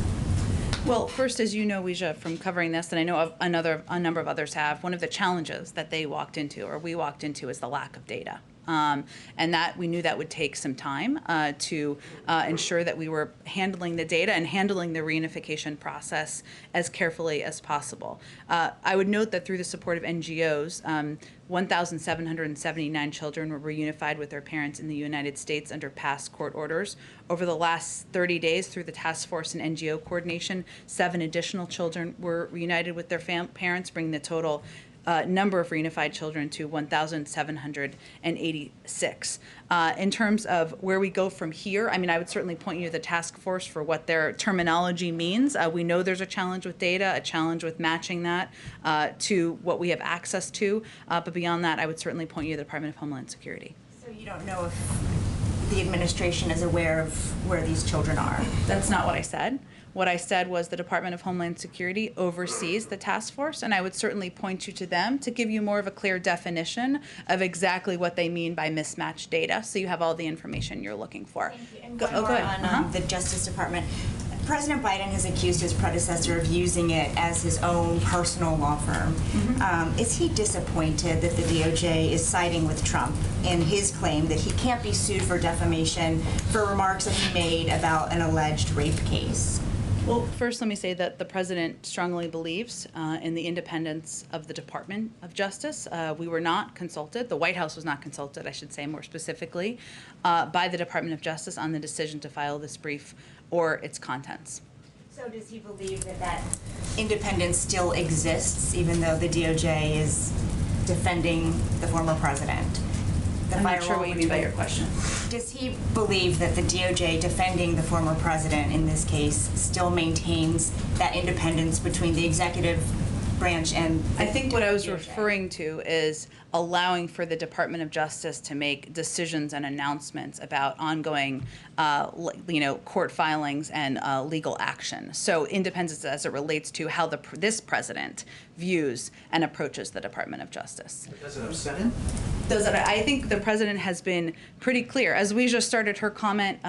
Well, first, as you know, Weija, from covering this, and I know a number of others have, one of the challenges that we walked into is the lack of data. And that we knew that would take some time to ensure that we were handling the data and handling the reunification process as carefully as possible. I would note that through the support of NGOs, 1,779 children were reunified with their parents in the United States under past court orders. Over the last 30 days, through the task force and NGO coordination, 7 additional children were reunited with their parents, bringing the total number of reunified children to 1,786. In terms of where we go from here, I mean, I would certainly point you to the task force for what their terminology means. We know there's a challenge with data, a challenge with matching that to what we have access to. But beyond that, I would certainly point you to the Department of Homeland Security. So you don't know if the administration is aware of where these children are? That's not what I said. What I said was the Department of Homeland Security oversees the task force, and I would certainly point you to them to give you more of a clear definition of exactly what they mean by mismatched data, so you have all the information you're looking for. Thank you. And one more on the Justice Department. President Biden has accused his predecessor of using it as his own personal law firm. Mm-hmm. Is he disappointed that the DOJ is siding with Trump in his claim that he can't be sued for defamation for remarks that he made about an alleged rape case? Well, first, let me say that the president strongly believes in the independence of the Department of Justice. We were not consulted, the White House was not consulted, I should say more specifically, by the Department of Justice on the decision to file this brief or its contents. So does he believe that that independence still exists, even though the DOJ is defending the former president? the I'm not viral sure what you mean by tweet. your question. Does he believe that the DOJ defending the former president in this case still maintains that independence between the executive branch and I think what I was DOJ? referring to is allowing for the Department of Justice to make decisions and announcements about ongoing, court filings and legal action. So independence as it relates to how this president views and approaches the Department of Justice. Does it upset him? I think the president has been pretty clear, as we just started her comment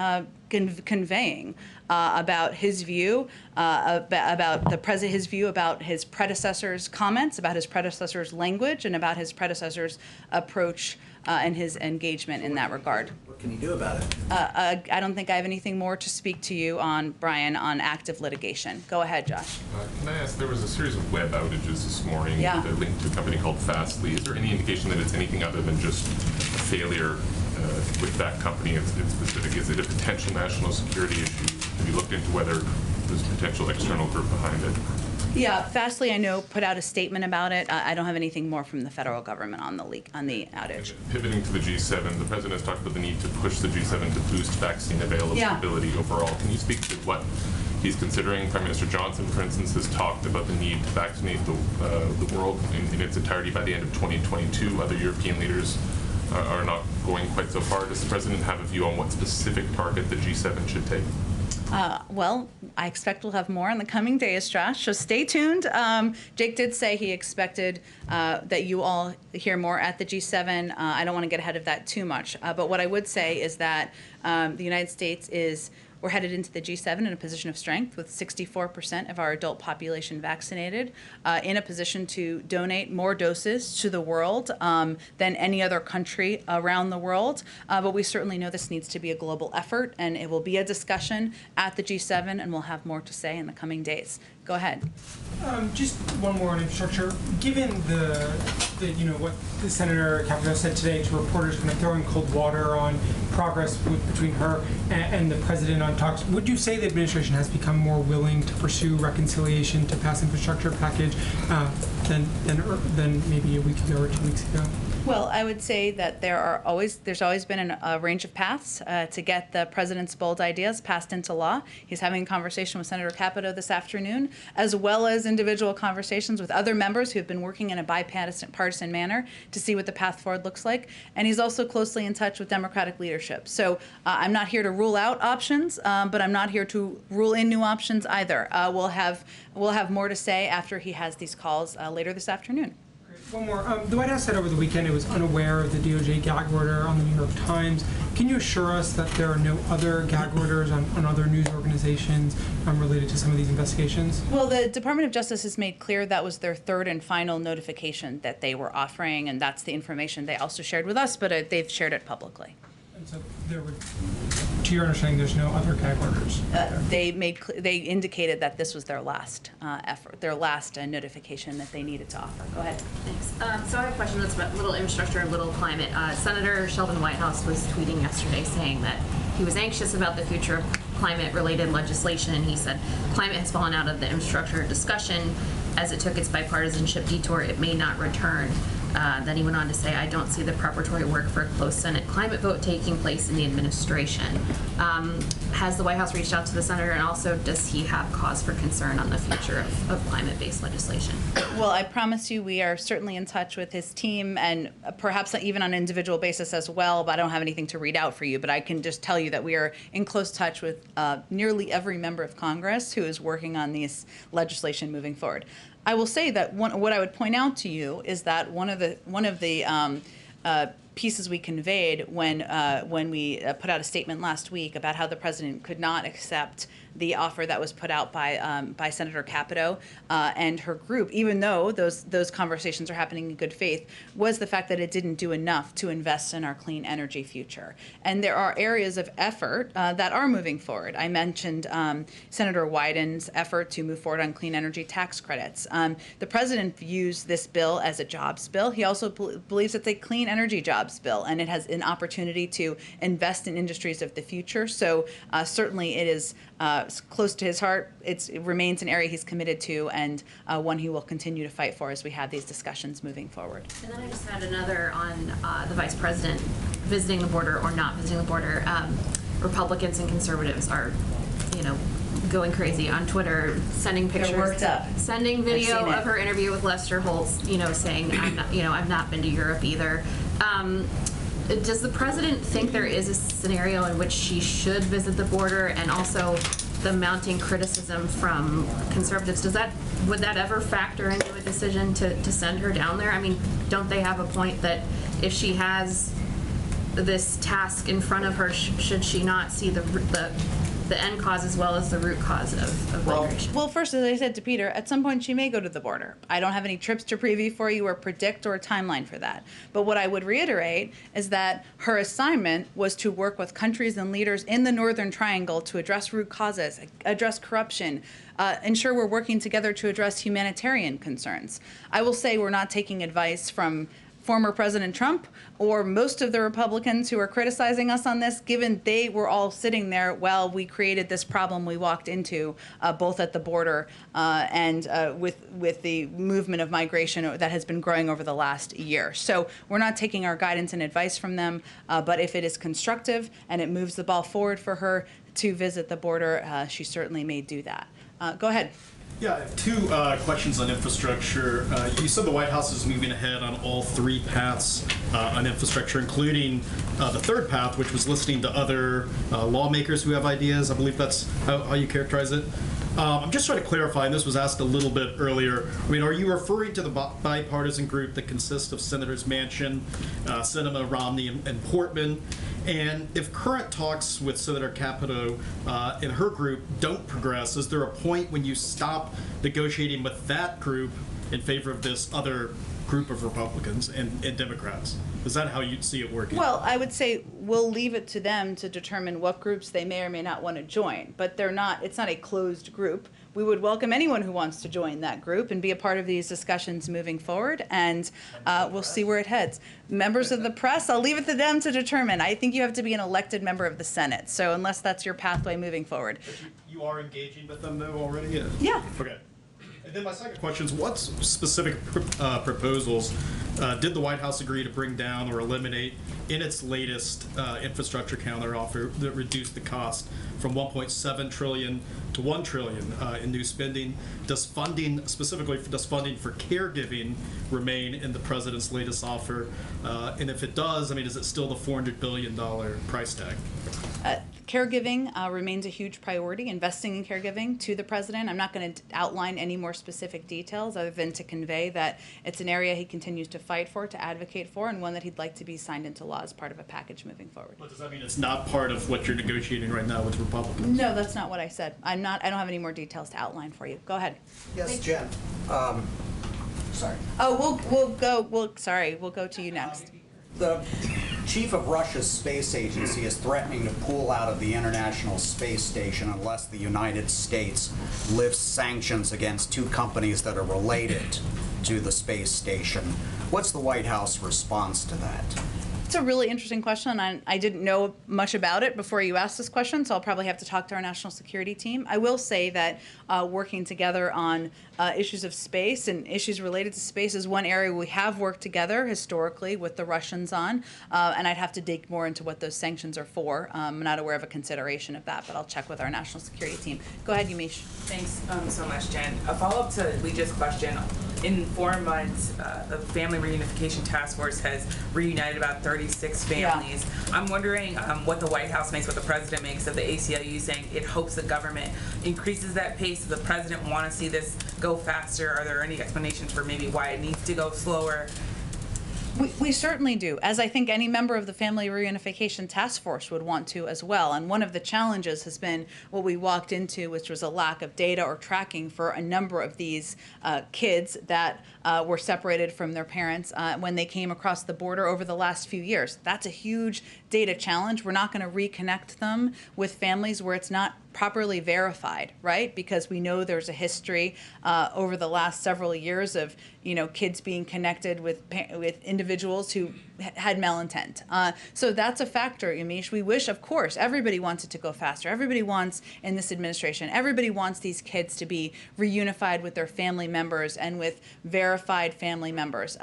conveying about his view his view about his predecessor's comments, about his predecessor's language, and about his predecessor's approach and his engagement in that regard. What can he do about it? I don't think I have anything more to speak to you on, Brian, on active litigation. Go ahead, Josh. Can I ask, there was a series of web outages this morning Yeah. that linked to a company called Fazili. Is there any indication that it's anything other than just a failure with that company in specific? Is it a potential national security issue? Have you looked into whether there's a potential external group behind it? Yeah, Fazili, I know, put out a statement about it. I don't have anything more from the federal government on the outage. Pivoting to the G7, the president has talked about the need to push the G7 to boost vaccine availability overall. Can you speak to what he's considering? Prime Minister Johnson, for instance, has talked about the need to vaccinate the world in its entirety by the end of 2022. Other European leaders are not going quite so far. Does the president have a view on what specific target the G7 should take? Well, I expect we'll have more in the coming days, Josh, so stay tuned. Jake did say he expected that you all hear more at the G7. I don't want to get ahead of that too much, but what I would say is that the United States we're headed into the G7 in a position of strength with 64% of our adult population vaccinated, in a position to donate more doses to the world than any other country around the world. But we certainly know this needs to be a global effort, and it will be a discussion at the G7, and we'll have more to say in the coming days. Go ahead. Just one more on infrastructure. Given what the Senator Capito said today to reporters, kind of throwing cold water on progress between her and the president on talks, would you say the administration has become more willing to pursue reconciliation to pass infrastructure package than maybe a week ago or 2 weeks ago? Well, I would say that there's always been a range of paths to get the president's bold ideas passed into law. He's having a conversation with Senator Capito this afternoon, as well as individual conversations with other members who have been working in a bipartisan manner to see what the path forward looks like. And he's also closely in touch with Democratic leadership. So I'm not here to rule out options, but I'm not here to rule in new options either. We'll have more to say after he has these calls later this afternoon. One more. The White House said over the weekend it was unaware of the DOJ gag order on the New York Times. Can you assure us that there are no other gag orders on other news organizations related to some of these investigations? Well, the Department of Justice has made clear that was their third and final notification that they were offering, and that's the information they also shared with us, but they've shared it publicly. And so to your understanding, there's no other gag orders? They indicated that this was their last effort, their last notification that they needed to offer. Go ahead. Thanks. So I have a question that's about little infrastructure, little climate. Senator Sheldon Whitehouse was tweeting yesterday saying that he was anxious about the future of climate-related legislation, and he said climate has fallen out of the infrastructure discussion. As it took its bipartisanship detour, it may not return. Then he went on to say, I don't see the preparatory work for a close Senate climate vote taking place in the administration. Has the White House reached out to the senator, and also does he have cause for concern on the future of climate-based legislation? Well, I promise you we are certainly in touch with his team, and perhaps even on an individual basis as well, but I don't have anything to read out for you. But I can just tell you that we are in close touch with nearly every member of Congress who is working on this legislation moving forward. I will say that what I would point out to you is that one of the pieces we conveyed when we put out a statement last week about how the president could not accept the offer that was put out by Senator Capito and her group, even though those conversations are happening in good faith, was the fact that it didn't do enough to invest in our clean energy future. And there are areas of effort that are moving forward. I mentioned Senator Wyden's effort to move forward on clean energy tax credits. The president views this bill as a jobs bill. He also believes it's a clean energy jobs bill, and it has an opportunity to invest in industries of the future. So certainly it is close to his heart. It remains an area he's committed to, and one he will continue to fight for as we have these discussions moving forward. And then I just had another on the vice president. visiting the border or not visiting the border, Republicans and conservatives are, going crazy on Twitter, sending pictures, worked up. sending video I've seen it. of her interview with Lester Holt, saying I've not been to Europe either. Does the president think there is a scenario in which she should visit the border, and also the mounting criticism from conservatives? Would that ever factor into a decision to send her down there? I mean, don't they have a point that if she has this task in front of her, should she not see the end cause as well as the root cause of migration? Well, first, as I said to Peter, at some point she may go to the border. I don't have any trips to preview for you or predict or a timeline for that. But what I would reiterate is that her assignment was to work with countries and leaders in the Northern Triangle to address root causes, address corruption, ensure we're working together to address humanitarian concerns. I will say we're not taking advice from former President Trump or most of the Republicans who are criticizing us on this, given they were all sitting there while we created this problem we walked into, both at the border and with the movement of migration that has been growing over the last year. So we're not taking our guidance and advice from them, but if it is constructive and it moves the ball forward for her to visit the border, she certainly may do that. Go ahead. Yeah, I have two questions on infrastructure. You said the White House is moving ahead on all three paths on infrastructure, including the third path, which was listening to other lawmakers who have ideas. I believe that's how you characterize it. I'm just trying to clarify, and this was asked a little bit earlier. I mean, are you referring to the bipartisan group that consists of Senators Manchin, Sinema, Romney, and Portman? And if current talks with Senator Capito and her group don't progress, is there a point when you stop negotiating with that group in favor of this other group of Republicans and Democrats? Is that how you see it working? Well, I would say we'll leave it to them to determine what groups they may or may not want to join, but it's not a closed group. We would welcome anyone who wants to join that group and be a part of these discussions moving forward, and we'll see where it heads. Members of the press, I'll leave it to them to determine. I think you have to be an elected member of the Senate, so unless that's your pathway moving forward. But you are engaging with them, though, already? Yeah. Okay. And then my second question is, what specific proposals did the White House agree to bring down or eliminate in its latest infrastructure counteroffer that reduced the cost from $1.7 trillion to $1 trillion in new spending? Does funding for caregiving remain in the president's latest offer? And if it does, I mean, is it still the $400 billion price tag? Caregiving remains a huge priority, investing in caregiving to the president. I'm not going to outline any more specific details other than to convey that it's an area he continues to fight for, to advocate for, and one that he'd like to be signed into law as part of a package moving forward. But does that mean it's not part of what you're negotiating right now with Republicans? No, that's not what I said. I don't have any more details to outline for you. Go ahead. Yes, Jen. Sorry. Oh, we'll go to you next. The chief of Russia's space agency is threatening to pull out of the International Space Station unless the United States lifts sanctions against two companies that are related to the space station. What's the White House response to that? It's a really interesting question. I didn't know much about it before you asked this question, so I'll probably have to talk to our national security team. I will say that working together on issues of space and issues related to space is one area we have worked together historically with the Russians on, and I'd have to dig more into what those sanctions are for. I'm not aware of a consideration of that, but I'll check with our national security team. Go ahead, Yumish. Thanks so much, Jen. A follow-up to Leja's question. In 4 months, the Family Reunification Task Force has reunited about 36 families. Yeah. I'm wondering what the White House makes, what the president makes of the ACLU saying it hopes the government increases that pace. Does the president want to see this go faster? Are there any explanations for maybe why it needs to go slower? We certainly do, as I think any member of the Family Reunification Task Force would want to as well. And one of the challenges has been what we walked into, which was a lack of data or tracking for a number of these kids that were separated from their parents when they came across the border over the last few years. That's a huge data challenge. We're not going to reconnect them with families where it's not properly verified, right? Because we know there's a history over the last several years of, kids being connected with individuals who had malintent. So that's a factor, Yamiche. We wish, of course, everybody wants it to go faster. Everybody wants, in this administration, everybody wants these kids to be reunified with their family members and with verified family members.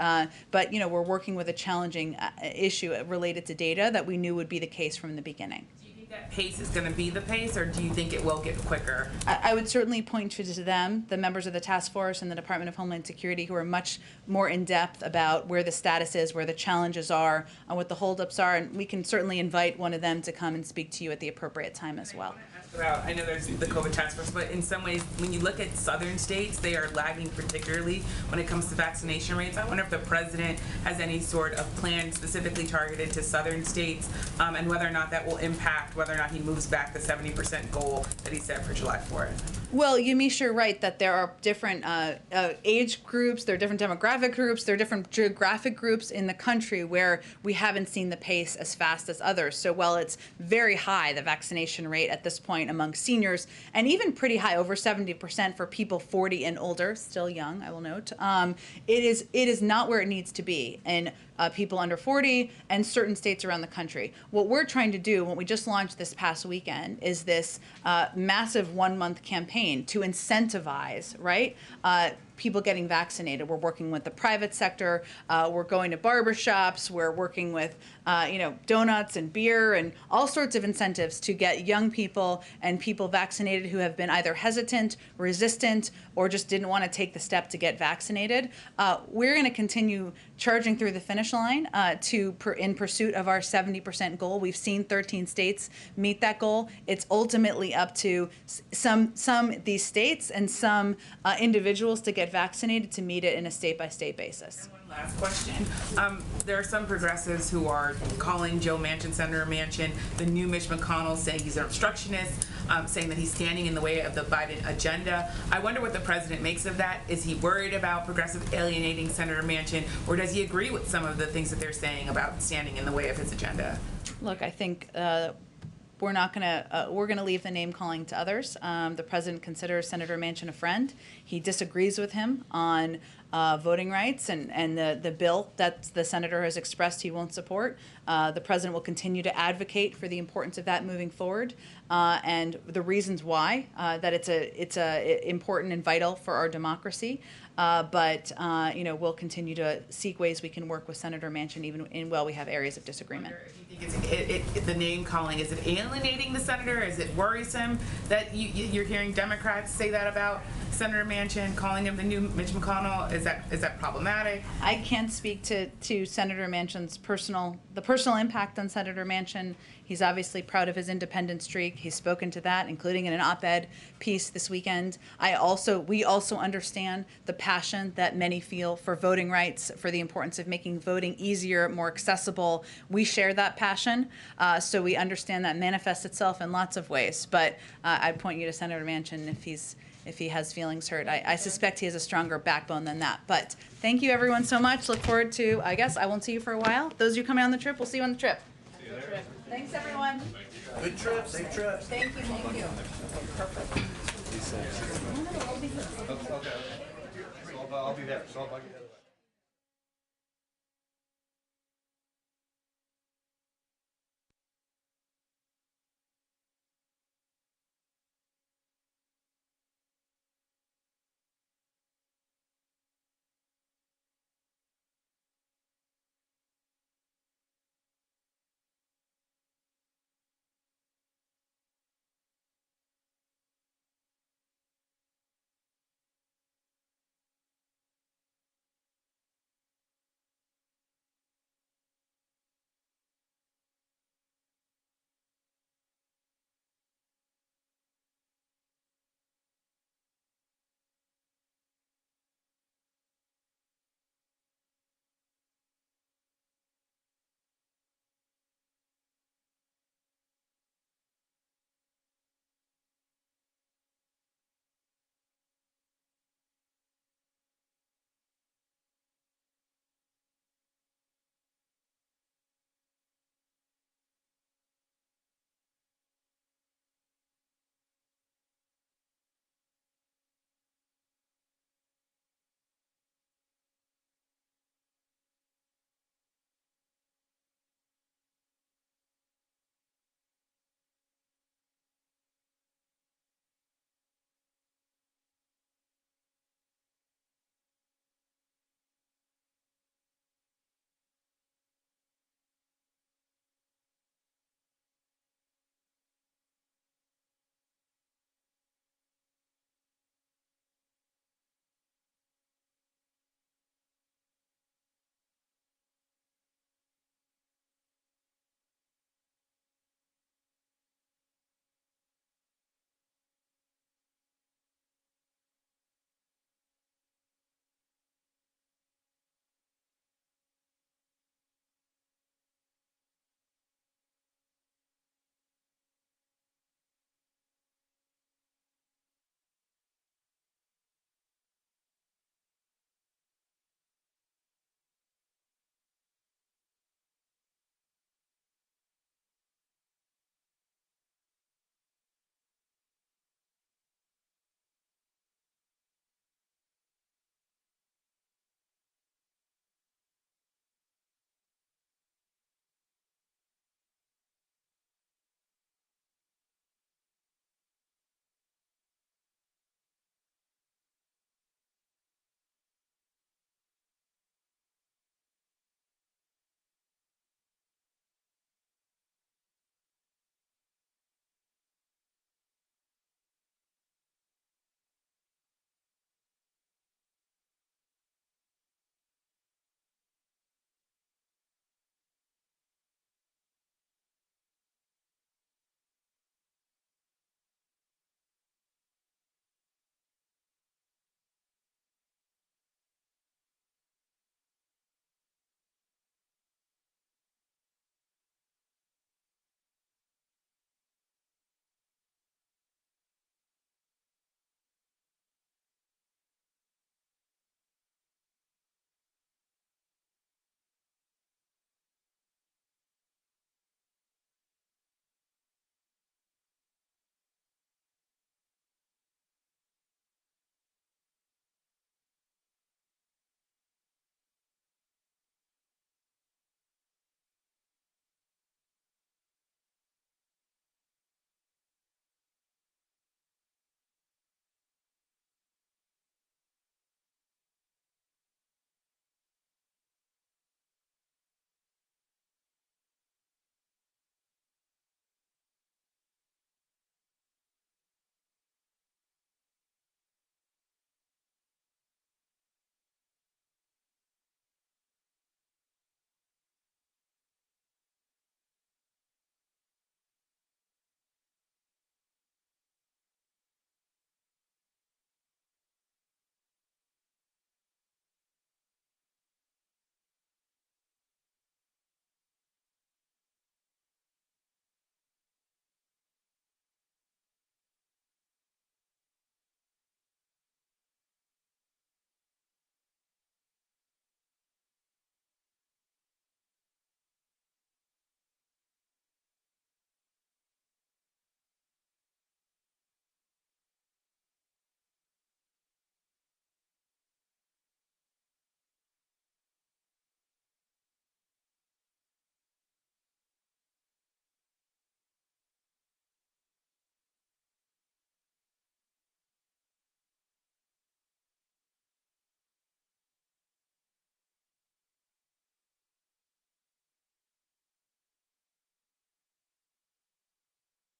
But, we're working with a challenging issue related to data that we knew would be the case from the beginning. That pace is going to be the pace, or do you think it will get quicker? I would certainly point to them, the members of the task force and the Department of Homeland Security, who are much more in depth about where the status is, where the challenges are, and what the holdups are, and we can certainly invite one of them to come and speak to you at the appropriate time as well. I know there's the COVID task force, but in some ways, when you look at southern states, they are lagging particularly when it comes to vaccination rates. I wonder if the president has any sort of plan specifically targeted to southern states, and whether or not that will impact whether or not he moves back the 70% goal that he set for July 4th. Well, Yamiche, you're right that there are different age groups, there are different demographic groups, there are different geographic groups in the country where we haven't seen the pace as fast as others. So while it's very high, the vaccination rate at this point among seniors, and even pretty high, over 70% for people 40 and older, still young, I will note, it is not where it needs to be. And people under 40 and certain states around the country. What we're trying to do, what we just launched this past weekend, is this massive 1-month campaign to incentivize, right, people getting vaccinated. We're working with the private sector. We're going to barbershops. We're working with, donuts and beer and all sorts of incentives to get young people and people vaccinated who have been either hesitant, resistant, or just didn't want to take the step to get vaccinated. We're going to continue charging through the finish line in pursuit of our 70% goal. We've seen 13 states meet that goal. It's ultimately up to some these states and some individuals to get vaccinated to meet it in a state-by-state basis. Last question. There are some progressives who are calling Joe Manchin, Senator Manchin, the new Mitch McConnell, saying he's an obstructionist, saying that he's standing in the way of the Biden agenda. I wonder what the president makes of that. Is he worried about progressive alienating Senator Manchin, or does he agree with some of the things that they're saying about standing in the way of his agenda? Look, I think we're gonna leave the name calling to others. The president considers Senator Manchin a friend. He disagrees with him on voting rights and the bill that the senator has expressed he won't support. The president will continue to advocate for the importance of that moving forward, and the reasons why, that it's important and vital for our democracy. But we'll continue to seek ways we can work with Senator Manchin even while we have areas of disagreement. The name calling, is it alienating the senator? Is it worrisome that you're hearing Democrats say that about Senator Manchin, calling him the new Mitch McConnell? Is that problematic? I can't speak to Senator Manchin's personal impact on Senator Manchin. He's obviously proud of his independent streak. He's spoken to that, including in an op-ed piece this weekend. We also understand the passion that many feel for voting rights, for the importance of making voting easier, more accessible. We share that passion, so we understand that manifests itself in lots of ways. But I'd point you to Senator Manchin if he has feelings hurt. I suspect he has a stronger backbone than that. But thank you everyone so much. Look forward to, I guess I won't see you for a while. Those of you coming on the trip, we'll see you on the trip. See you there. Thanks everyone. Good trip, safe trip. Thank you, thank you. Okay. So I'll be there. So I'll